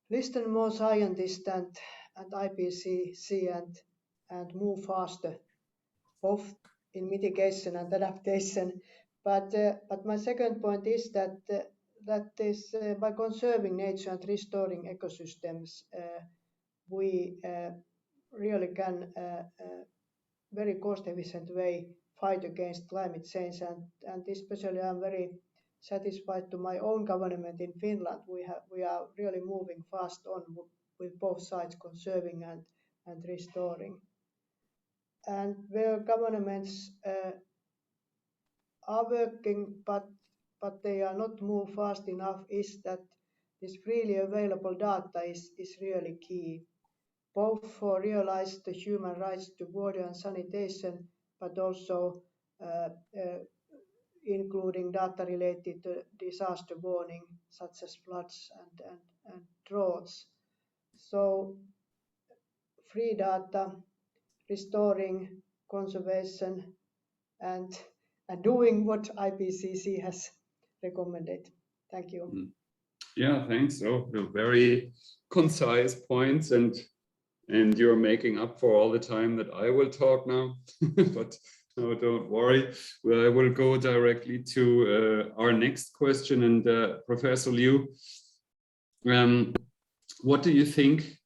Speaker 6: listen more scientists and IPCC and move faster, both in mitigation and adaptation. But my second point is that by conserving nature and restoring ecosystems, we really can very cost-efficient way fight against climate change, and especially I'm very satisfied to my own government in Finland. We are really moving fast on with both sides, conserving and restoring. And where governments are working, but they are not move fast enough, is that this freely available data is really key, both for realize the human rights to water and sanitation, but also including data related to disaster warning, such as floods and droughts. So free data, restoring, conservation, and doing what IPCC has recommended. Thank you.
Speaker 1: Yeah, thanks. So very concise points, and you're making up for all the time that I will talk now. But no, don't worry. Well, I will go directly to our next question. And Professor Liu, what do you think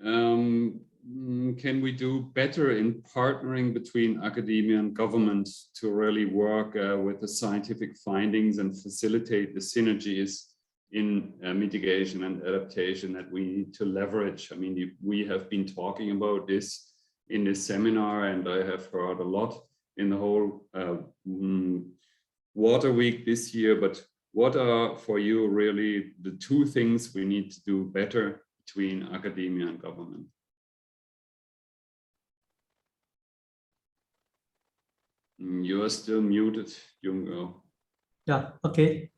Speaker 1: can we do better in partnering between academia and government to really work with the scientific findings and facilitate the synergies in mitigation and adaptation that we need to leverage? I mean, we have been talking about this in this seminar, and I have heard a lot in the whole Water Week this year, but what are for you really the 2 things we need to do better between academia and government? You are still muted, Jungo.
Speaker 9: Yeah, okay.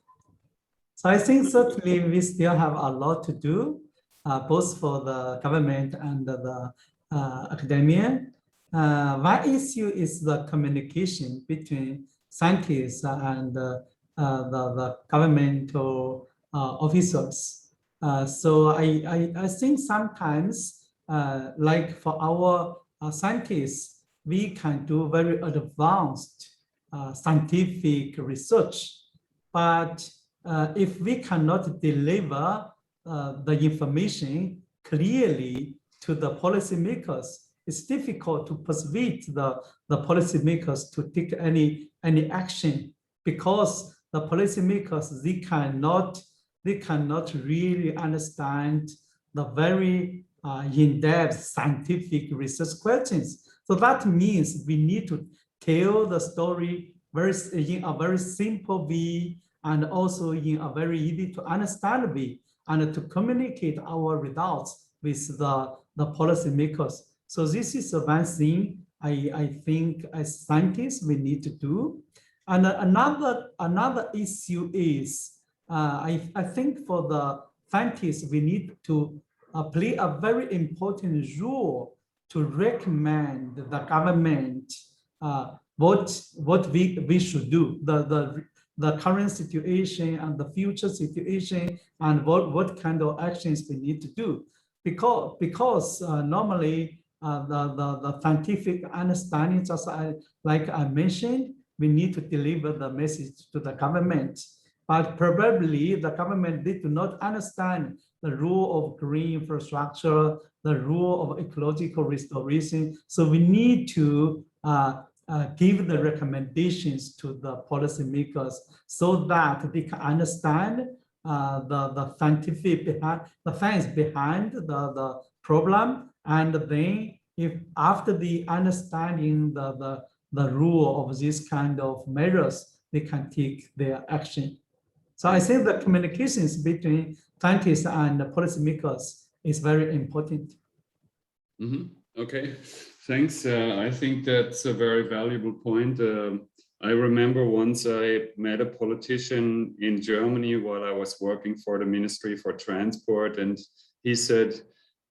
Speaker 9: So I think certainly we still have a lot to do, both for the government and the academia. One issue is the communication between scientists and the governmental officials. So I think sometimes, like for our scientists, we can do very advanced scientific research, but if we cannot deliver the information clearly to the policymakers, it's difficult to persuade the policymakers to take any action, because the policymakers, they cannot really understand the very in-depth scientific research questions. So that means we need to tell the story in a very simple way, and also in a very easy to understand way, and to communicate our results with the policymakers. So this is one thing I think as scientists we need to do. And another issue is, I think for the scientists, we need to play a very important role to recommend the government what we should do, the current situation and the future situation, and what kind of actions we need to do. because normally the scientific understanding, just like I mentioned, we need to deliver the message to the government. But probably the government did not understand the rule of green infrastructure, the rule of ecological restoration. So we need to give the recommendations to the policymakers so that they can understand the scientific behind the science behind the problem, and then if after the understanding the rule of this kind of measures, they can take their action. So I think the communications between scientists and policymakers is very important.
Speaker 1: Okay, thanks. I think that's a very valuable point. I remember once I met a politician in Germany while I was working for the Ministry for Transport, and he said,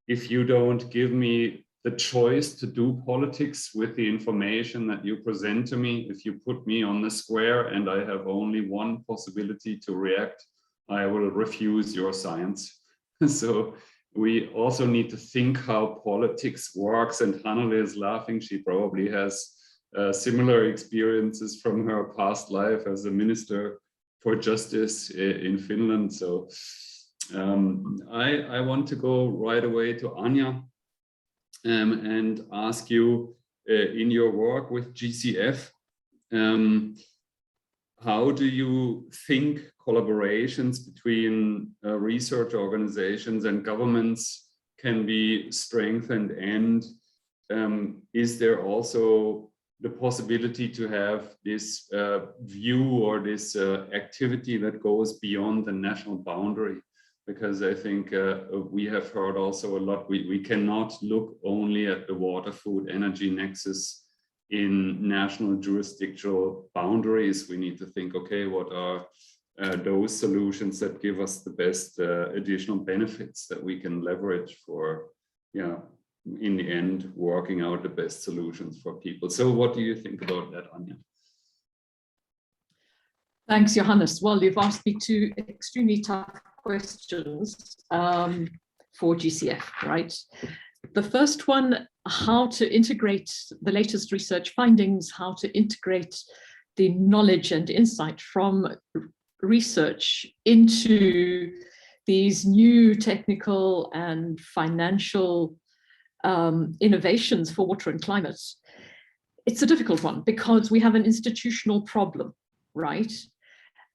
Speaker 1: if you don't give me the choice to do politics with the information that you present to me, if you put me on the square and I have only one possibility to react, I will refuse your science. So we also need to think how politics works, and Hannele is laughing. She probably has similar experiences from her past life as a minister for justice in Finland. So I want to go right away to Anja and ask you, in your work with GCF, how do you think collaborations between research organizations and governments can be strengthened? And is there also the possibility to have this view or this activity that goes beyond the national boundary? Because I think we have heard also a lot, we cannot look only at the water, food, energy nexus in national jurisdictional boundaries. We need to think, okay, what are those solutions that give us the best additional benefits that we can leverage for, in the end, working out the best solutions for people. So what do you think about that, Anja?
Speaker 7: Thanks, Johannes. Well, you've asked me two extremely tough questions for GCF, right? The first one, how to integrate the latest research findings, how to integrate the knowledge and insight from research into these new technical and financial innovations for water and climate. It's a difficult one because we have an institutional problem, right?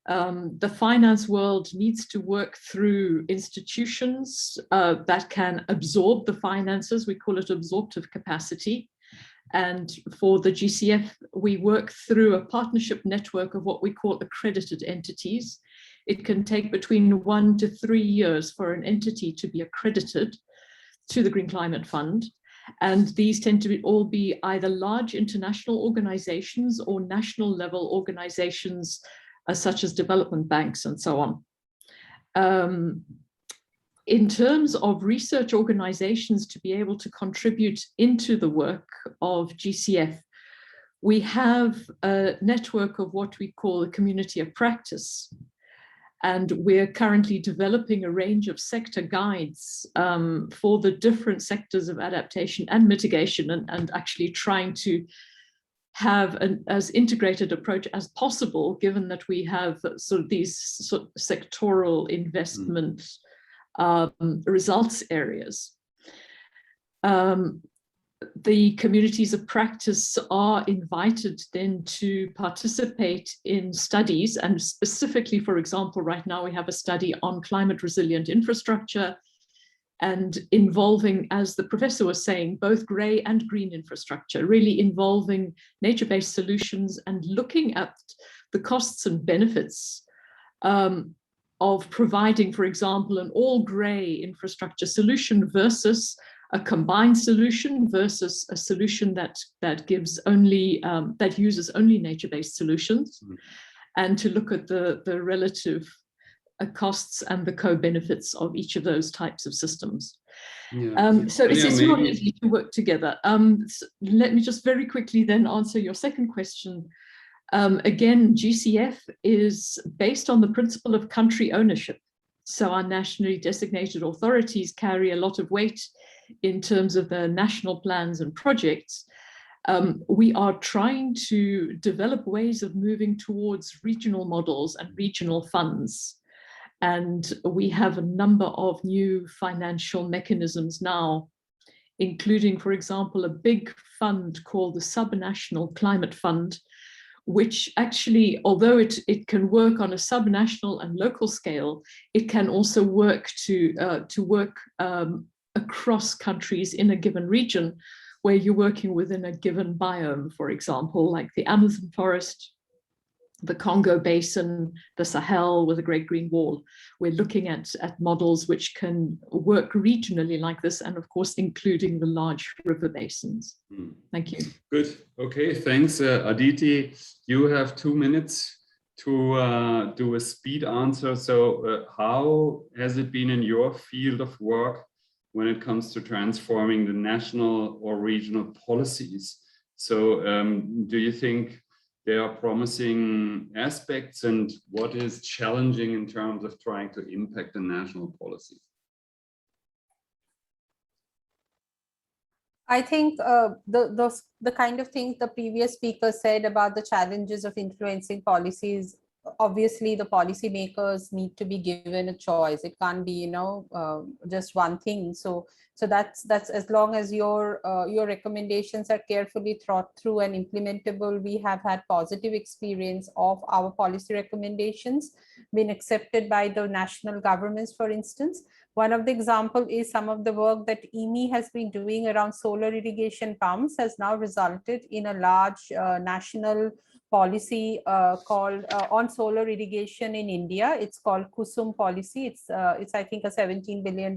Speaker 7: The finance world needs to work through institutions that can absorb the finances. We call it absorptive capacity. And for the GCF, we work through a partnership network of what we call accredited entities. It can take between 1 to 3 years for an entity to be accredited to the Green Climate Fund. And these tend to all be either large international organizations or national level organizations such as development banks and so on. In terms of research organizations to be able to contribute into the work of GCF, we have a network of what we call a community of practice. And we're currently developing a range of sector guides for the different sectors of adaptation and mitigation, and actually trying to have an as integrated approach as possible, given that we have sort of these sectoral investment results areas. The communities of practice are invited then to participate in studies, and specifically, for example, right now we have a study on climate resilient infrastructure and involving, as the professor was saying, both grey and green infrastructure, really involving nature-based solutions and looking at the costs and benefits of providing, for example, an all grey infrastructure solution versus a combined solution versus a solution that gives only that uses only nature-based solutions, and to look at the relative costs and the co-benefits of each of those types of systems. So it's not easy to work together. So let me just very quickly then answer your second question. Again, GCF is based on the principle of country ownership. So our nationally designated authorities carry a lot of weight in terms of their national plans and projects. We are trying to develop ways of moving towards regional models and regional funds. And we have a number of new financial mechanisms now, including, for example, a big fund called the Subnational Climate Fund, which actually, although it can work on a subnational and local scale, it can also work to work across countries in a given region where you're working within a given biome, for example, like the Amazon forest, the Congo Basin, the Sahel with the Great Green Wall. We're looking at models which can work regionally like this, and of course, including the large river basins. Thank you.
Speaker 1: Good. Okay, thanks, Aditi. You have 2 minutes to do a speed answer. So how has it been in your field of work when it comes to transforming the national or regional policies? So do you think there are promising aspects, and what is challenging in terms of trying to impact the national policy?
Speaker 8: I think the kind of things the previous speaker said about the challenges of influencing policies, obviously the policymakers need to be given a choice. It can't be, just one thing. So that's as long as your recommendations are carefully thought through and implementable. We have had positive experience of our policy recommendations been accepted by the national governments, for instance. One of the examples is some of the work that IMI has been doing around solar irrigation pumps has now resulted in a large national policy called on solar irrigation in India. It's called Kusum policy. It's I think a $17 billion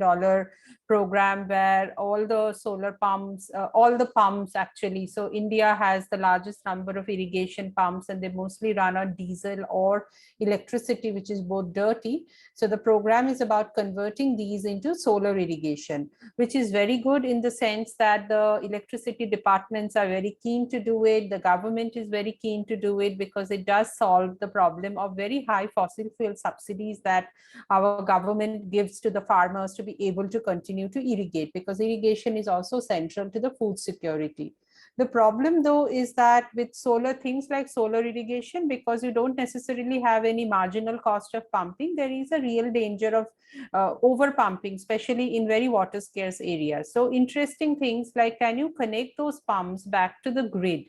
Speaker 8: program where all the solar pumps, all the pumps actually. So India has the largest number of irrigation pumps, and they mostly run on diesel or electricity, which is both dirty. So the program is about converting these into solar irrigation, which is very good in the sense that the electricity departments are very keen to do it. The government is very keen to do it because it does solve the problem of very high fossil fuel subsidies that our government gives to the farmers to be able to continue to irrigate, because irrigation is also central to the food security. The problem, though, is that with solar things like solar irrigation, because you don't necessarily have any marginal cost of pumping, there is a real danger of over pumping, especially in very water scarce areas. So interesting things like, can you connect those pumps back to the grid?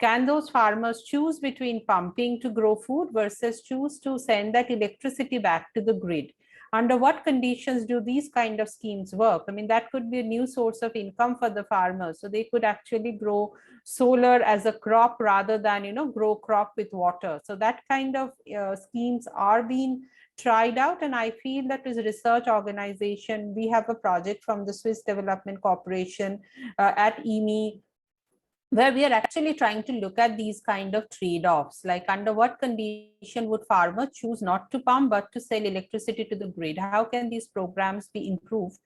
Speaker 8: Can those farmers choose between pumping to grow food versus choose to send that electricity back to the grid? Under what conditions do these kind of schemes work? I mean, that could be a new source of income for the farmers. So they could actually grow solar as a crop rather than, grow crop with water. So that kind of schemes are being tried out. And I feel that as a research organization, we have a project from the Swiss Development Corporation at IMI, where we are actually trying to look at these kind of trade-offs, like under what condition would farmer choose not to pump but to sell electricity to the grid? How can these programs be improved?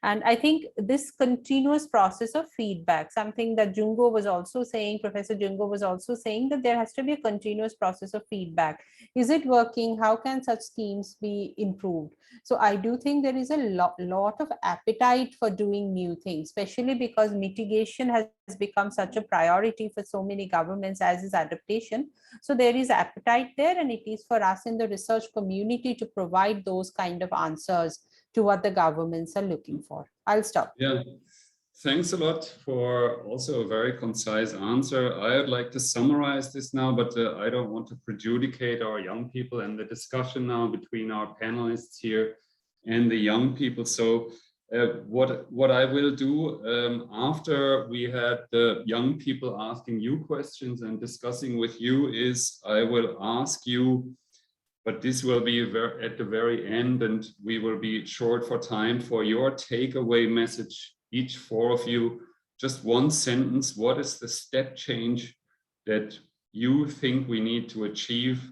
Speaker 8: And I think this continuous process of feedback, something that Jungo was also saying, Professor Jungo was also saying, that there has to be a continuous process of feedback. Is it working? How can such schemes be improved? So I do think there is a lot of appetite for doing new things, especially because mitigation has become such a priority for so many governments, as is adaptation. So there is appetite there, and it is for us in the research community to provide those kind of answers to what the governments are looking for. I'll stop.
Speaker 1: Yeah, thanks a lot for also a very concise answer. I would like to summarize this now, but I don't want to prejudicate our young people and the discussion now between our panelists here and the young people. So what I will do after we had the young people asking you questions and discussing with you is I will ask you, but this will be at the very end, and we will be short for time, for your takeaway message, each 4 of you, just one sentence. What is the step change that you think we need to achieve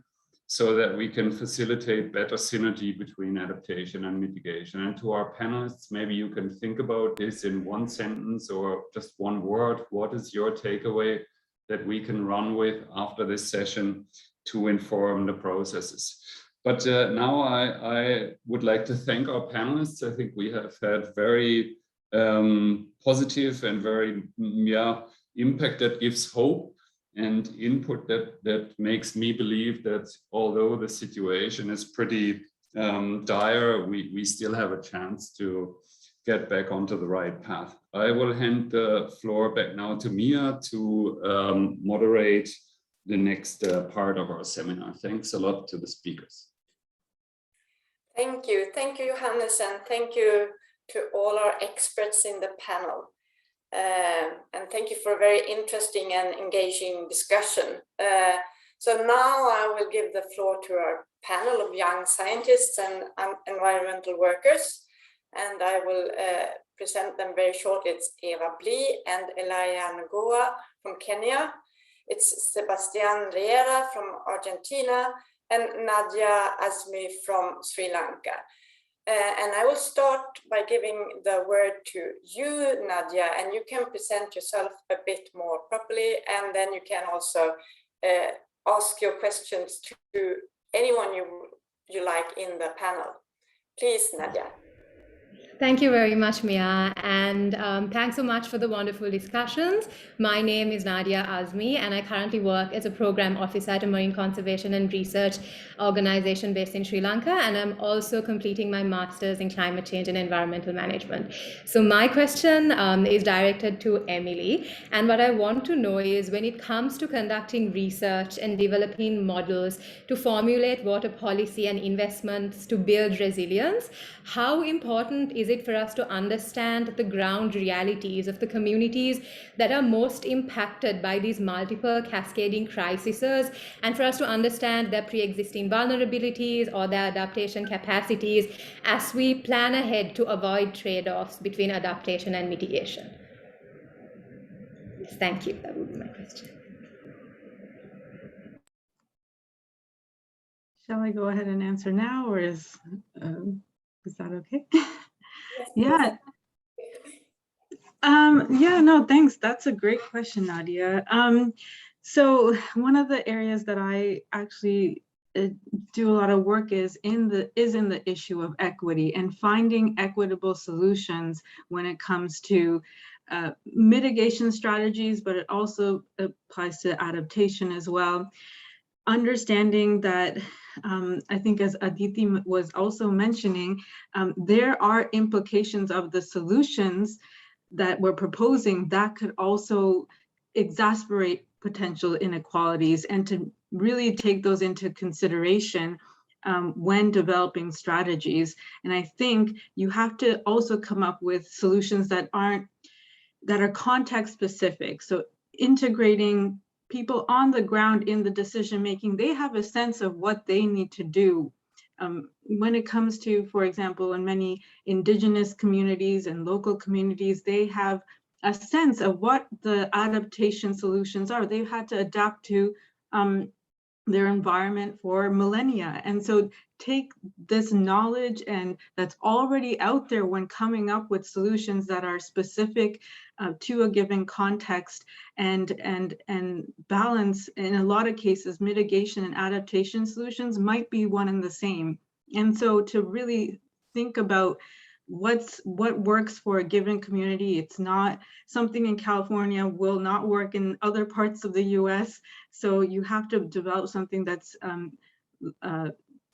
Speaker 1: so that we can facilitate better synergy between adaptation and mitigation? And to our panelists, maybe you can think about this in one sentence or just one word. What is your takeaway that we can run with after this session to inform the processes? But now I would like to thank our panelists. I think we have had very positive and very impact that gives hope and input that makes me believe that although the situation is pretty dire, we still have a chance to get back onto the right path. I will hand the floor back now to Mia to moderate the next part of our seminar. Thanks a lot to the speakers.
Speaker 2: Thank you, Johannes, and thank you to all our experts in the panel. And thank you for a very interesting and engaging discussion. So now I will give the floor to our panel of young scientists and environmental workers, and I will present them very shortly. It's Eva Bli and Elia Ngoa from Kenya. It's Sebastian Riera from Argentina and Nadia Azmi from Sri Lanka. And I will start by giving the word to you, Nadia, and you can present yourself a bit more properly, and then you can also ask your questions to anyone you like in the panel. Please, Nadia.
Speaker 10: Thank you very much, Mia, and thanks so much for the wonderful discussions. My name is Nadia Azmi, and I currently work as a program officer at a marine conservation and research organization based in Sri Lanka, and I'm also completing my master's in climate change and environmental management. So my question is directed to Emily, and what I want to know is when it comes to conducting research and developing models to formulate water policy and investments to build resilience, how important is it for us to understand the ground realities of the communities that are most impacted by these multiple cascading crises, and for us to understand their pre-existing vulnerabilities or their adaptation capacities as we plan ahead to avoid trade-offs between adaptation and mitigation? Yes, thank you. That would be my question.
Speaker 3: Shall I go ahead and answer now, or is that okay? Yeah. Yeah, no, thanks. That's a great question, Nadia. So one of the areas that I actually do a lot of work is in the issue of equity and finding equitable solutions when it comes to mitigation strategies, but it also applies to adaptation as well. Understanding that I think, as Aditi was also mentioning, there are implications of the solutions that we're proposing that could also exacerbate potential inequalities, and to really take those into consideration when developing strategies. And I think you have to also come up with solutions that are context specific. So integrating people on the ground in the decision making, they have a sense of what they need to do. When it comes to, for example, in many indigenous communities and local communities, they have a sense of what the adaptation solutions are. They've had to adapt to their environment for millennia. And so take this knowledge and that's already out there when coming up with solutions that are specific to a given context, and balance. In a lot of cases, mitigation and adaptation solutions might be one and the same. And so to really think about what works for a given community. It's not something in California will not work in other parts of the US. So you have to develop something that's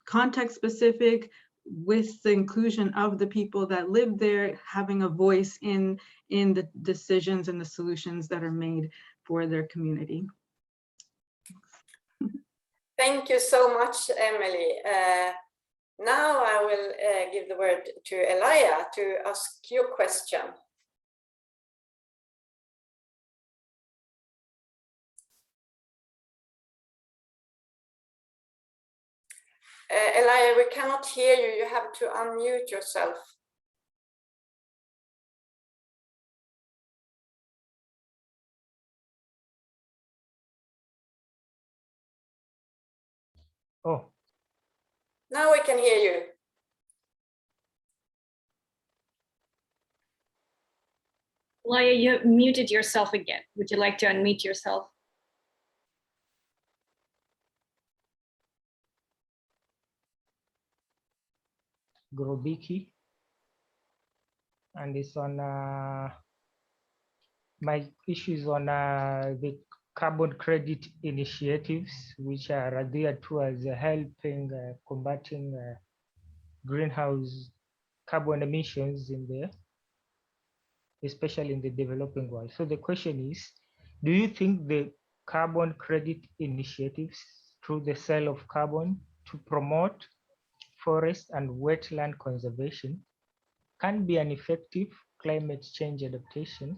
Speaker 3: context specific, with the inclusion of the people that live there, having a voice in the decisions and the solutions that are made for their community.
Speaker 2: Thank you so much, Emily. Now I will give the word to Elia to ask your question. Elia, we cannot hear you. You have to unmute yourself.
Speaker 11: Oh.
Speaker 2: Now we can hear you.
Speaker 4: Elia, you muted yourself again. Would you like to unmute yourself?
Speaker 11: Grobicki, and it's on my issues on the carbon credit initiatives, which are geared towards helping combating greenhouse carbon emissions especially in the developing world. So the question is, do you think the carbon credit initiatives through the sale of carbon to promote forest and wetland conservation can be an effective climate change adaptation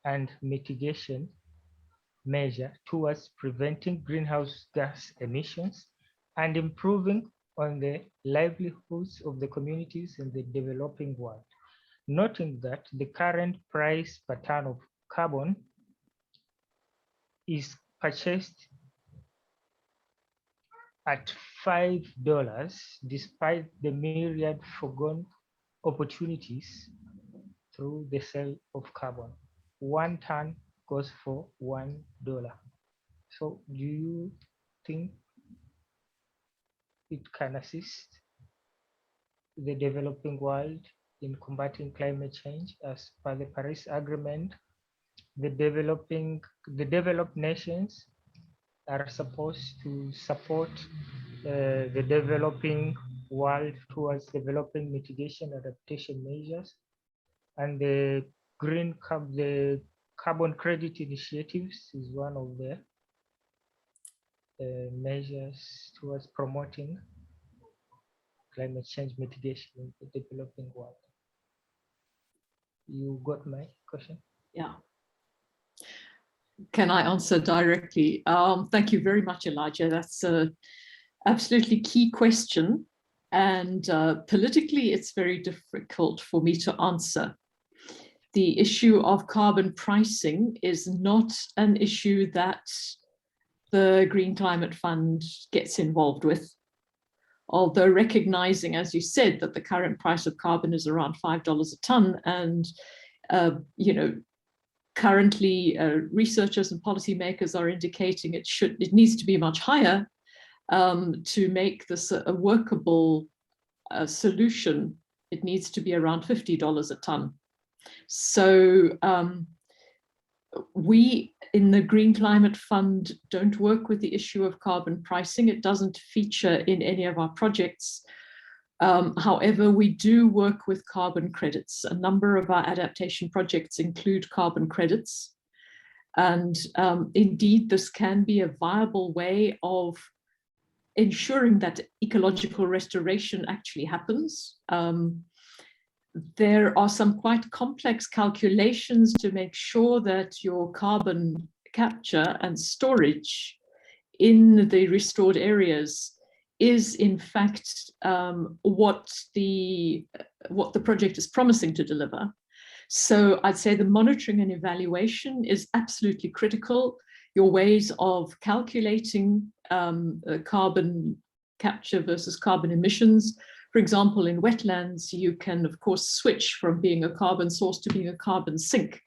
Speaker 11: and mitigation measure towards preventing greenhouse gas emissions and improving on the livelihoods of the communities in the developing world? Noting that the current price per ton of carbon is purchased at $5 despite the myriad foregone opportunities through the sale of carbon. 1 ton goes for $1. So do you think it can assist the developing world in combating climate change? As per the Paris Agreement, the developed nations are supposed to support the developing world towards developing mitigation adaptation measures, and the carbon credit initiatives is one of the measures towards promoting climate change mitigation in the developing world. You got my question?
Speaker 7: Yeah. Can I answer directly? Thank you very much, Elijah. That's an absolutely key question. And politically, it's very difficult for me to answer. The issue of carbon pricing is not an issue that the Green Climate Fund gets involved with. Although recognizing, as you said, that the current price of carbon is around $5 a ton, and currently researchers and policymakers are indicating it needs to be much higher to make this a workable solution. It needs to be around $50 a ton. So we in the Green Climate Fund don't work with the issue of carbon pricing. It doesn't feature in any of our projects. However, we do work with carbon credits. A number of our adaptation projects include carbon credits. And indeed, this can be a viable way of ensuring that ecological restoration actually happens. There are some quite complex calculations to make sure that your carbon capture and storage in the restored areas is in fact what the project is promising to deliver. So I'd say the monitoring and evaluation is absolutely critical. Your ways of calculating carbon capture versus carbon emissions. For example, in wetlands, you can, of course, switch from being a carbon source to being a carbon sink.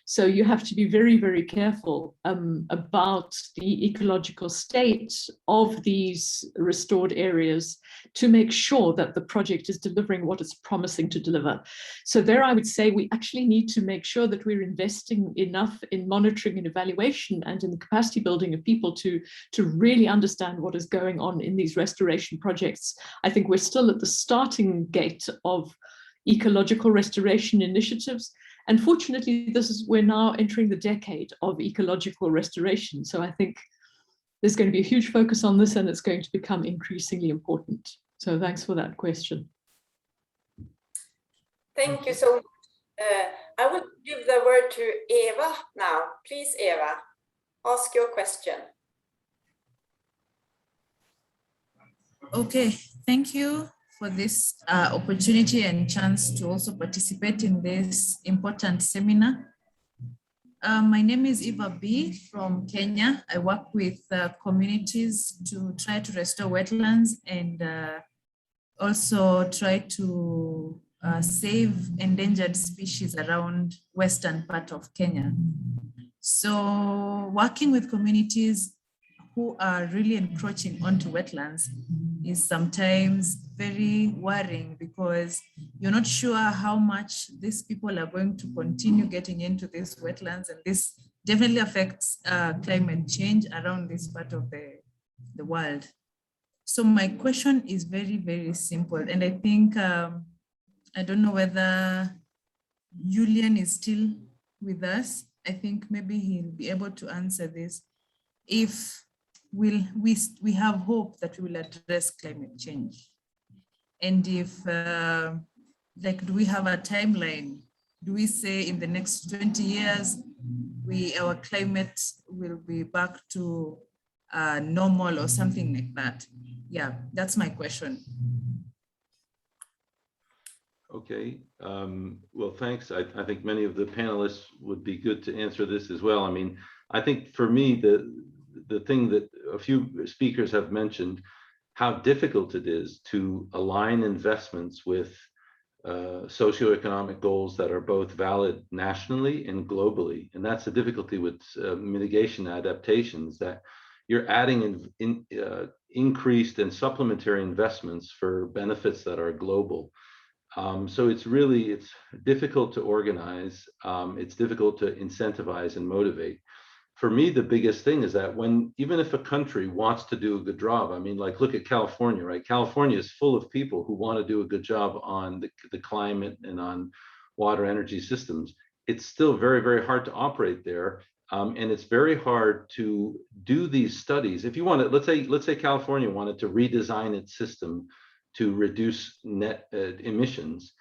Speaker 7: So you have to be very, very careful about the ecological state of these restored areas to make sure that the project is delivering what it's promising to deliver. So there I would say we actually need to make sure that we're investing enough in monitoring and evaluation and in the capacity building of people to really understand what is going on in these restoration projects. I think we're still at the starting gate of ecological restoration initiatives. And fortunately, we're now entering the decade of ecological restoration. So I think there's going to be a huge focus on this, and it's going to become increasingly important. So thanks for that question.
Speaker 2: Thank you so much. I will give the word to Eva now. Please, Eva, ask your question.
Speaker 12: Okay, thank you for this opportunity and chance to also participate in this important seminar. My name is Eva B. from Kenya. I work with communities to try to restore wetlands and also try to save endangered species around western part of Kenya. So working with communities who are really encroaching onto wetlands is sometimes very worrying because you're not sure how much these people are going to continue getting into these wetlands, and this definitely affects climate change around this part of the world. So my question is very, very simple, and I think I don't know whether Julian is still with us. I think maybe he'll be able to answer this. If we have hope that we will address climate change, and if like, do we have a timeline? Do we say in the next 20 years our climate will be back to normal or something like that? Yeah, that's my question.
Speaker 5: Okay, well, thanks. I think many of the panelists would be good to answer this as well. I mean, I think for me, the thing that a few speakers have mentioned, how difficult it is to align investments with socioeconomic goals that are both valid nationally and globally. And that's the difficulty with mitigation adaptations, that you're adding increased and supplementary investments for benefits that are global. So it's difficult to organize. It's difficult to incentivize and motivate. For me, the biggest thing is that even if a country wants to do a good job, I mean, like, look at California, right? California is full of people who want to do a good job on the climate and on water energy systems. It's still very, very hard to operate there. And it's very hard to do these studies. If you want to, let's say California wanted to redesign its system to reduce net emissions,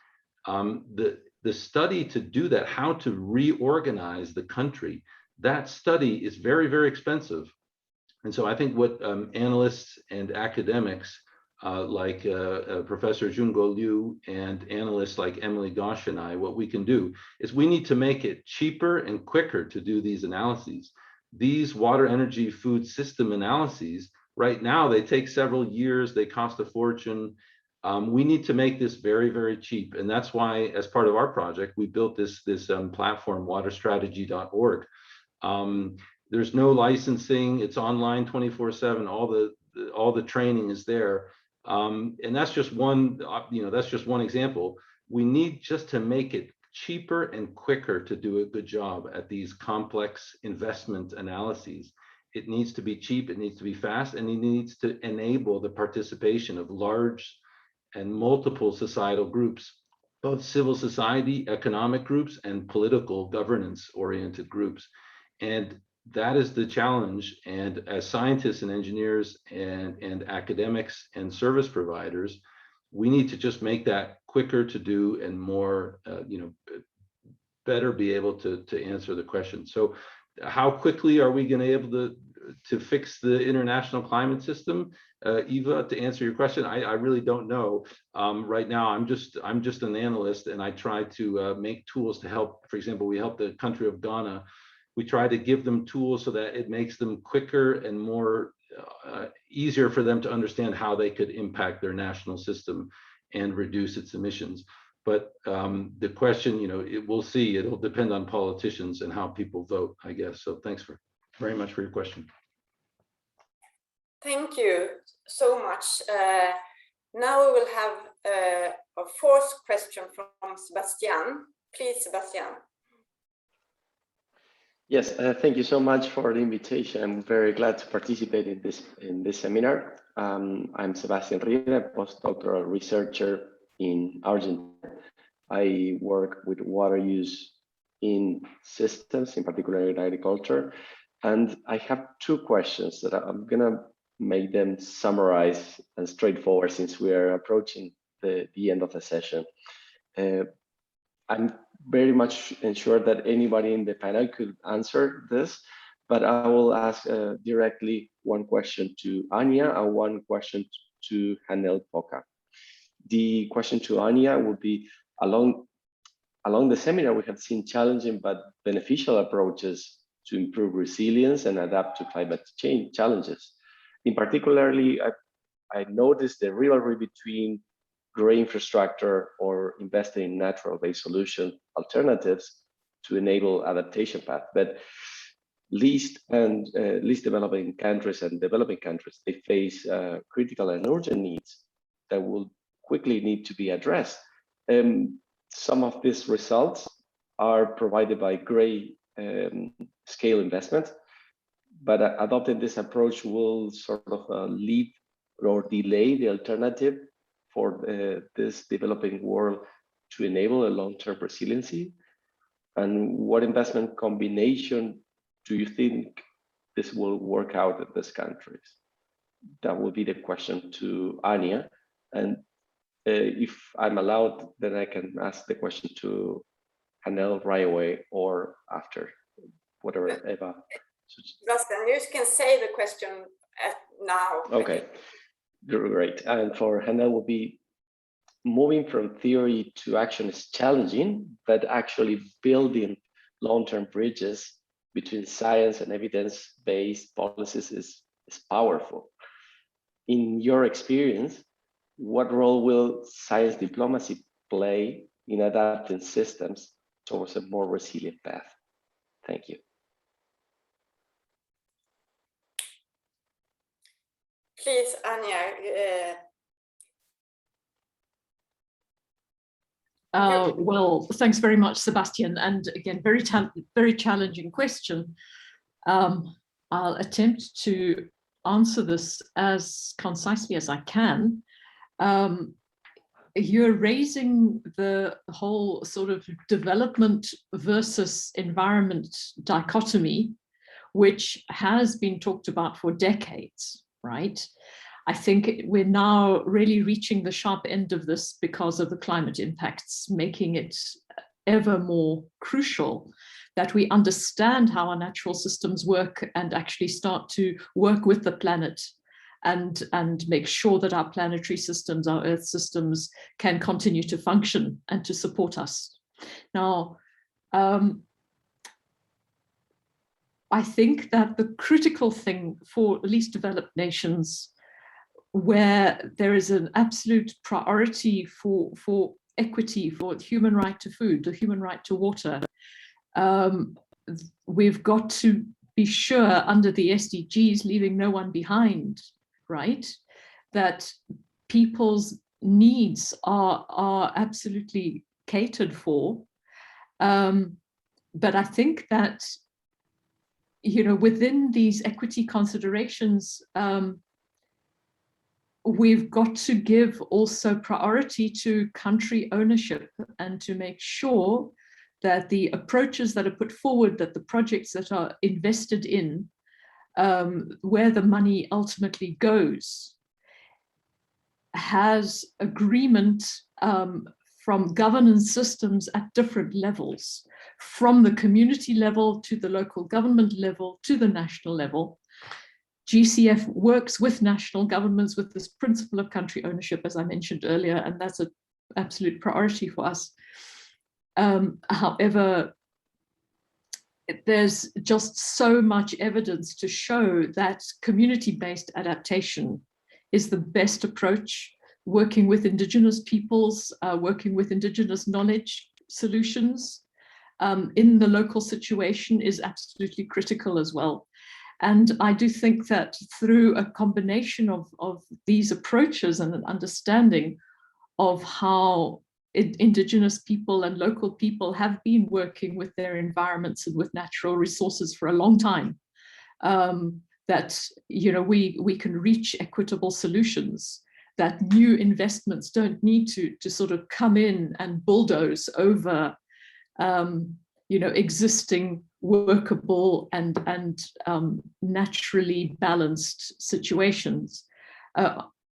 Speaker 5: the study to do that, how to reorganize the country, that study is very, very expensive. And so I think what analysts and academics like Professor Jungo Liu and analysts like Emily Gosch and I, what we can do is we need to make it cheaper and quicker to do these analyses. These water, energy, food system analyses, right now, they take several years, they cost a fortune. We need to make this very, very cheap. And that's why, as part of our project, we built this platform, waterstrategy.org. There's no licensing, it's online 24/7, all the training is there. And that's just one, that's just one example. We need just to make it cheaper and quicker to do a good job at these complex investment analyses. It needs to be cheap, it needs to be fast, and it needs to enable the participation of large and multiple societal groups, both civil society, economic groups, and political governance-oriented groups. And that is the challenge. And as scientists and engineers and academics and service providers, we need to just make that quicker to do and more, better be able to answer the question. So how quickly are we going to be able to fix the international climate system? Eva, to answer your question, I really don't know. Right now, I'm just an analyst, and I try to make tools to help. For example, we help the country of Ghana. We try to give them tools so that it makes them quicker and more easier for them to understand how they could impact their national system and reduce its emissions. But the question, we'll see. It'll depend on politicians and how people vote, I guess. So thanks very much for your question.
Speaker 2: Thank you so much. Now we will have a fourth question from Sebastian. Please, Sebastian.
Speaker 13: Yes, thank you so much for the invitation. I'm very glad to participate in this seminar. I'm Sebastian Riera, postdoctoral researcher in Argentina. I work with water use in systems, in particular in agriculture. And I have two questions that I'm gonna make them summarize and straightforward since we are approaching the end of the session. I'm very much sure that anybody in the panel could answer this, but I will ask directly one question to Anya and one question to Hanel Poca. The question to Anya would be, along the seminar, we have seen challenging but beneficial approaches to improve resilience and adapt to climate change challenges. In particularly, I noticed the rivalry between gray infrastructure or investing in natural-based solution alternatives to enable adaptation path. But least developing countries and developing countries, they face critical and urgent needs that will quickly need to be addressed. Some of these results are provided by great scale investment, but adopting this approach will sort of leave or delay the alternative for this developing world to enable a long-term resiliency. And what investment combination do you think this will work out in these countries? That will be the question to Anya. And if I'm allowed, then I can ask the question to Hanel right away or after, whatever Eva.
Speaker 2: Sebastian, you can say the question now.
Speaker 13: Okay, great. And for Hanel will be, moving from theory to action is challenging, but actually building long-term bridges between science and evidence-based policies is powerful. In your experience, what role will science diplomacy play in adapting systems towards a more resilient path? Thank you.
Speaker 2: Please, Anya.
Speaker 7: Well, thanks very much, Sebastian. And again, very challenging question. I'll attempt to answer this as concisely as I can. You're raising the whole sort of development versus environment dichotomy, which has been talked about for decades, right? I think we're now really reaching the sharp end of this because of the climate impacts, making it ever more crucial that we understand how our natural systems work and actually start to work with the planet and make sure that our planetary systems, our Earth systems, can continue to function and to support us. Now, I think that the critical thing for least developed nations, where there is an absolute priority for equity, for the human right to food, the human right to water, we've got to be sure under the SDGs, leaving no one behind, right? That people's needs are absolutely catered for. But I think that, you know, within these equity considerations, we've got to give also priority to country ownership and to make sure that the approaches that are put forward, that the projects that are invested in, where the money ultimately goes, has agreement from governance systems at different levels, from the community level to the local government level to the national level. GCF works with national governments with this principle of country ownership, as I mentioned earlier, and that's an absolute priority for us. However, there's just so much evidence to show that community-based adaptation is the best approach. Working with indigenous peoples, working with indigenous knowledge solutions in the local situation is absolutely critical as well. And I do think that through a combination of these approaches and an understanding of how indigenous people and local people have been working with their environments and with natural resources for a long time, that, you know, we can reach equitable solutions, that new investments don't need to sort of come in and bulldoze over, you know, existing workable and naturally balanced situations.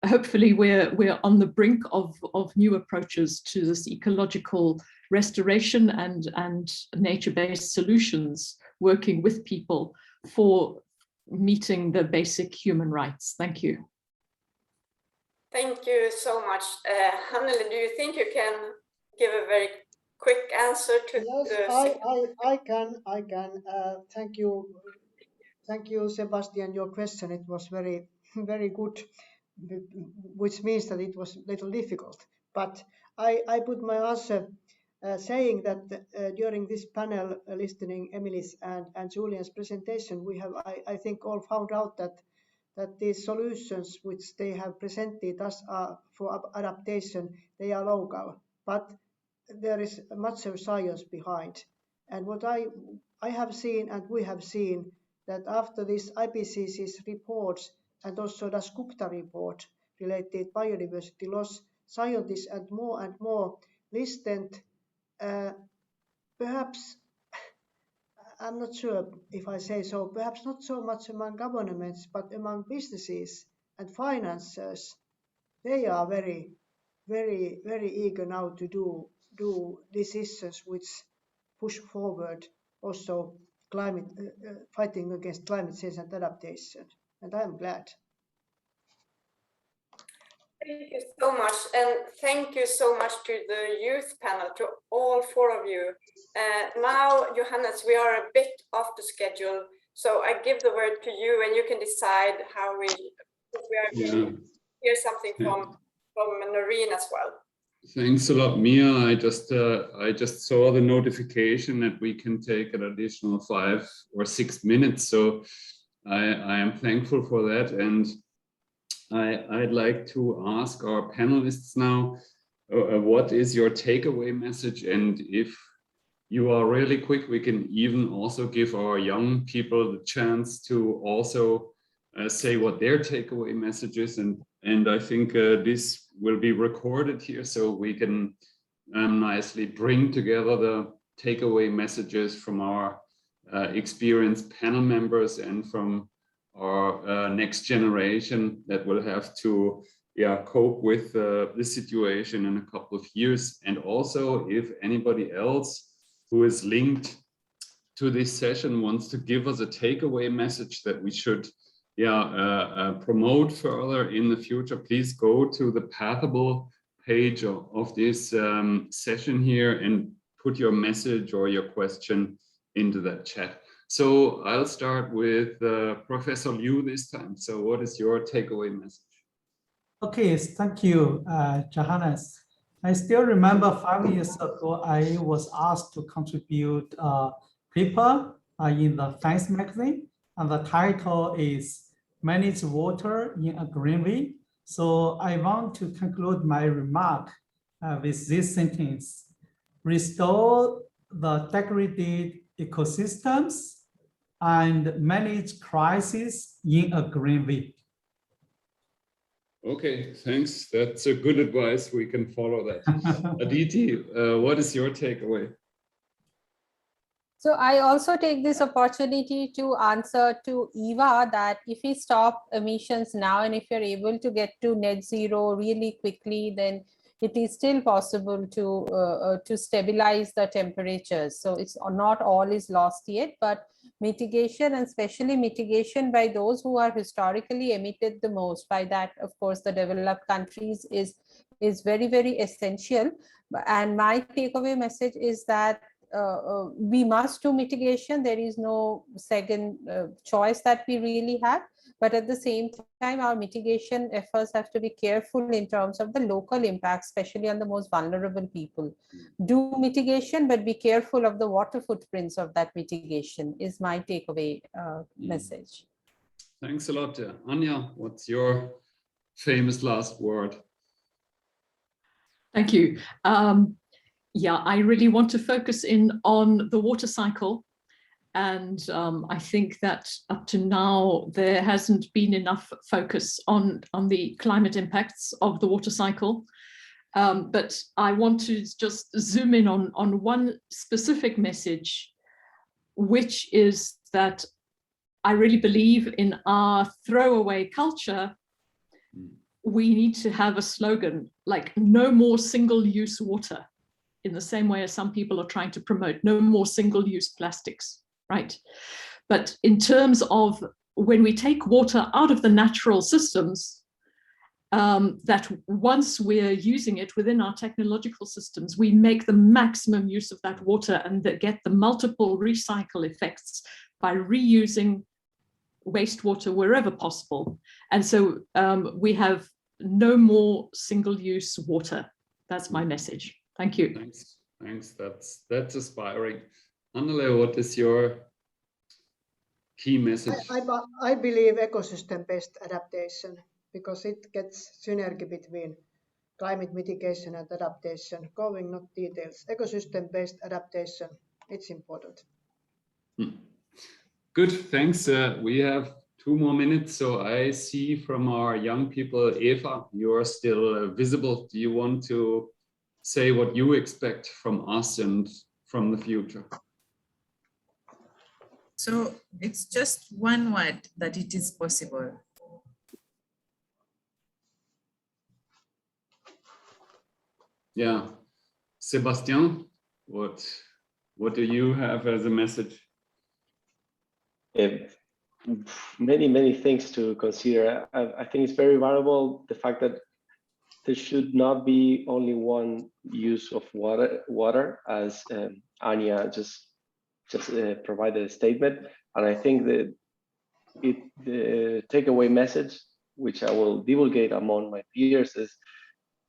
Speaker 7: Hopefully we're on the brink of new approaches to this ecological restoration and nature-based solutions, working with people for meeting the basic human rights. Thank you.
Speaker 2: Thank you so much. Hannele, do you think you can give a very quick answer to
Speaker 6: yes, I can. Thank you, Sebastian. Your question, it was very, very good, which means that it was a little difficult. But I put my answer saying that during this panel, listening Emily's and Julian's presentation, we have, I think, all found out that these solutions which they have presented us for adaptation, they are local, but there is much of science behind. And what I have seen and we have seen that after this IPCC's reports and also the Gupta report related biodiversity loss, scientists and more listened, perhaps, I'm not sure if I say so, perhaps not so much among governments, but among businesses and financiers. They are very, very, very eager now to do decisions which push forward also climate fighting against climate change and adaptation. And I'm glad.
Speaker 2: Thank you so much, and thank you so much to the youth panel, to all four of you. Now, Johannes, we are a bit off the schedule, so I give the word to you, and you can decide how we are going to hear something from Noreen as well.
Speaker 1: Thanks a lot, Mia. I just saw the notification that we can take an additional 5 or 6 minutes, so I am thankful for that, and I'd like to ask our panelists now, what is your takeaway message? And if you are really quick, we can even also give our young people the chance to also say what their takeaway message is. And I think this will be recorded here, so we can nicely bring together the takeaway messages from our experienced panel members and from our next generation that will have to cope with this situation in a couple of years. And also, if anybody else who is linked to this session wants to give us a takeaway message that we should promote further in the future, please go to the Pathable page of this session here and put your message or your question into that chat. So I'll start with Professor Liu this time. So what is your takeaway message?
Speaker 9: Okay, thank you, Johannes. I still remember 5 years ago, I was asked to contribute a paper in the Science magazine, and the title is Manage Water in a Green Way. So I want to conclude my remark with this sentence: restore the degraded ecosystems and manage crises in a green way.
Speaker 1: Okay, thanks. That's a good advice. We can follow that. Aditi, what is your takeaway?
Speaker 8: So I also take this opportunity to answer to Eva that if we stop emissions now and if you're able to get to net zero really quickly, then it is still possible to stabilize the temperatures. So it's not all is lost yet, but mitigation, and especially mitigation by those who are historically emitted the most, by that, of course, the developed countries is very, very essential. And my takeaway message is that we must do mitigation. There is no second choice that we really have. But at the same time, our mitigation efforts have to be careful in terms of the local impact, especially on the most vulnerable people. Do mitigation, but be careful of the water footprints of that mitigation is my takeaway message.
Speaker 1: Thanks a lot. Anya, what's your famous last word?
Speaker 7: Thank you. Yeah, I really want to focus in on the water cycle. And I think that up to now, there hasn't been enough focus on the climate impacts of the water cycle. But I want to just zoom in on one specific message, which is that I really believe in our throwaway culture. We need to have a slogan like no more single-use water, in the same way as some people are trying to promote no more single-use plastics. Right. But in terms of when we take water out of the natural systems, that once we're using it within our technological systems, we make the maximum use of that water and get the multiple recycle effects by reusing wastewater wherever possible. And so we have no more single-use water. That's my message. Thank you.
Speaker 1: Thanks. Thanks. That's inspiring. Annele, what is your key message?
Speaker 6: I believe ecosystem-based adaptation, because it gets synergy between climate mitigation and adaptation. Going not details, ecosystem-based adaptation, it's important.
Speaker 1: Good, thanks. We have 2 more minutes. So I see from our young people, Eva, you are still visible. Do you want to say what you expect from us and from the future?
Speaker 12: So it's just one word, that it is possible.
Speaker 1: Yeah. Sebastian, what do you have as a message?
Speaker 13: Many things to consider. I think it's very valuable, the fact that there should not be only one use of water, as Anya just provided a statement. And I think that the takeaway message, which I will divulgate among my peers, is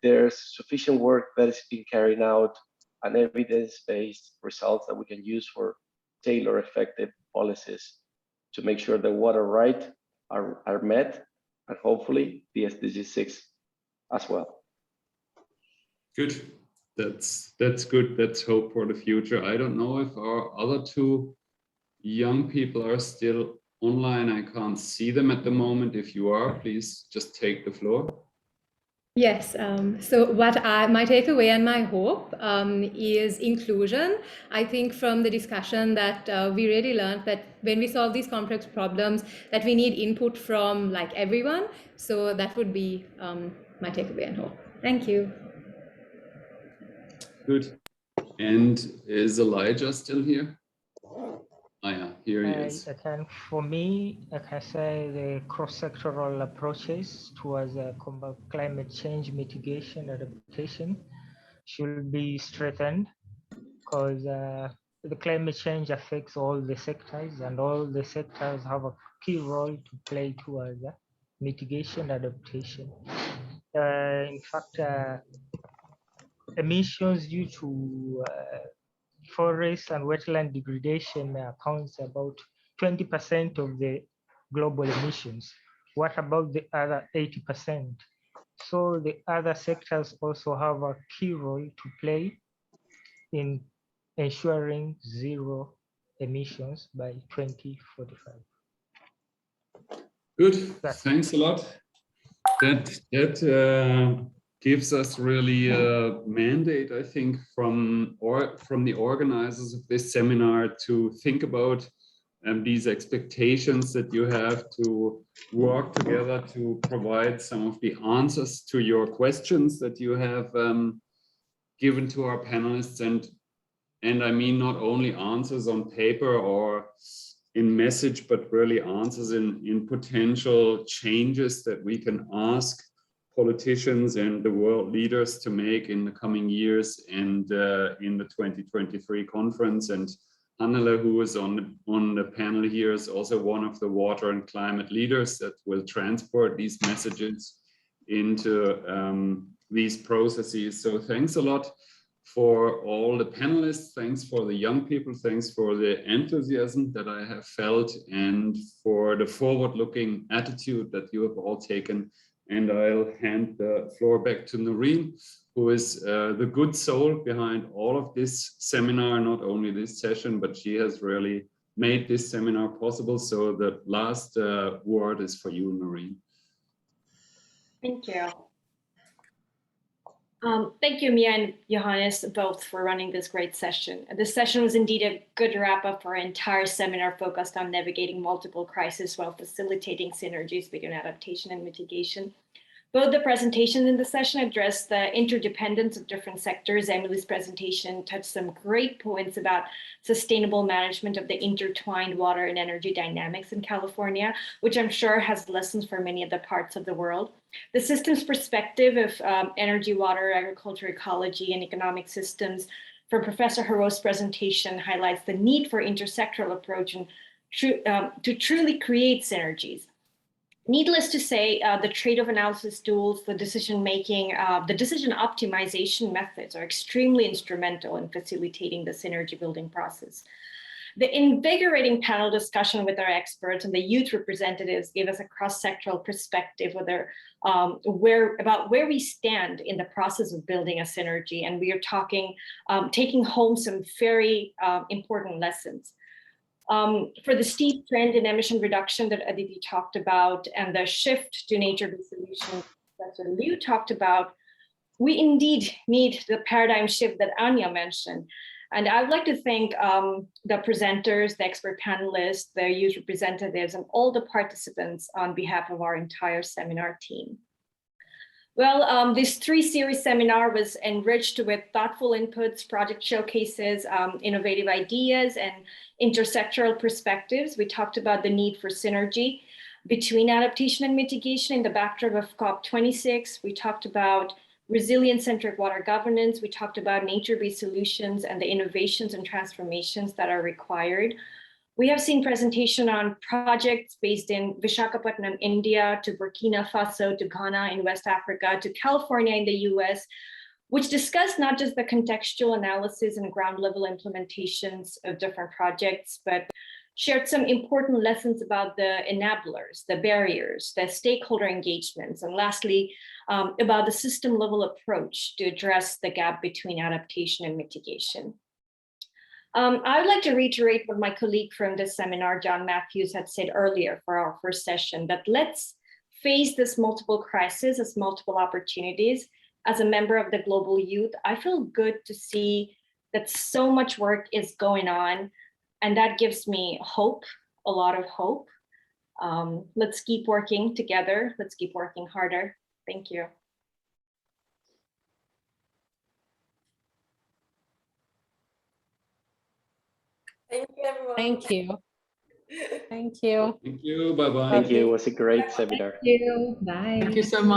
Speaker 13: there's sufficient work that is being carried out and evidence-based results that we can use for tailor effective policies to make sure the water rights are met, and hopefully the SDG 6 as well.
Speaker 1: Good. That's good. That's hope for the future. I don't know if our other 2 young people are still online. I can't see them at the moment. If you are, please just take the floor.
Speaker 10: Yes, so my takeaway and my hope is inclusion. I think from the discussion that we really learned that when we solve these complex problems, that we need input from like everyone. So that would be my takeaway and hope. Thank you.
Speaker 1: Good. And is Elijah still here? Oh yeah, here he is.
Speaker 11: For me, I can say the cross-sectoral approaches towards climate change mitigation adaptation should be strengthened, because the climate change affects all the sectors, and all the sectors have a key role to play towards mitigation adaptation. In fact, emissions due to forest and wetland degradation accounts about 20% of the global emissions. What about the other 80%? So the other sectors also have a key role to play in ensuring zero emissions by 2045.
Speaker 1: Good, thanks a lot. That gives us really a mandate, I think, from the organizers of this seminar to think about these expectations that you have, to work together to provide some of the answers to your questions that you have given to our panelists. And I mean not only answers on paper or in message, but really answers in potential changes that we can ask politicians and the world leaders to make in the coming years and in the 2023 conference. And Annele, who is on the panel here, is also one of the water and climate leaders that will transport these messages into these processes. So thanks a lot for all the panelists. Thanks for the young people. Thanks for the enthusiasm that I have felt and for the forward-looking attitude that you have all taken. And I'll hand the floor back to Noreen, who is the good soul behind all of this seminar, not only this session, but she has really made this seminar possible. So the last word is for you, Noreen.
Speaker 4: Thank you. Thank you, Mia and Johannes, both for running this great session. This session was indeed a good wrap-up for our entire seminar focused on navigating multiple crises while facilitating synergies between adaptation and mitigation. Both the presentations in the session addressed the interdependence of different sectors. Emily's presentation touched some great points about sustainable management of the intertwined water and energy dynamics in California, which I'm sure has lessons for many other parts of the world. The systems perspective of energy, water, agriculture, ecology, and economic systems from Professor Harrow's presentation highlights the need for intersectoral approach and to truly create synergies. Needless to say, the trade-off analysis tools, the decision-making, the decision optimization methods are extremely instrumental in facilitating the synergy building process. The invigorating panel discussion with our experts and the youth representatives gave us a cross-sectoral perspective about where we stand in the process of building a synergy. And we are taking home some very important lessons. For the steep trend in emission reduction that Aditi talked about and the shift to nature-based solutions that Liu talked about, we indeed need the paradigm shift that Anya mentioned. And I would like to thank the presenters, the expert panelists, the youth representatives, and all the participants on behalf of our entire seminar team. Well, this 3-series seminar was enriched with thoughtful inputs, project showcases, innovative ideas, and intersectoral perspectives. We talked about the need for synergy between adaptation and mitigation in the backdrop of COP26. We talked about resilient-centric water governance. We talked about nature-based solutions and the innovations and transformations that are required. We have seen presentation on projects based in Visakhapatnam, India, to Burkina Faso, to Ghana in West Africa, to California in the US, which discussed not just the contextual analysis and ground level implementations of different projects, but shared some important lessons about the enablers, the barriers, the stakeholder engagements, and lastly, about the system level approach to address the gap between adaptation and mitigation. I would like to reiterate what my colleague from this seminar, John Matthews, had said earlier for our first session, that let's face this multiple crisis as multiple opportunities. As a member of the global youth, I feel good to see that so much work is going on, and that gives me hope, a lot of hope. Let's keep working together. Let's keep working harder. Thank you.
Speaker 2: Thank you, everyone.
Speaker 8: Thank you. Thank you.
Speaker 1: Thank you. Bye-bye.
Speaker 13: Thank you. It was a great seminar.
Speaker 10: Thank you. Bye.
Speaker 7: Thank you so much.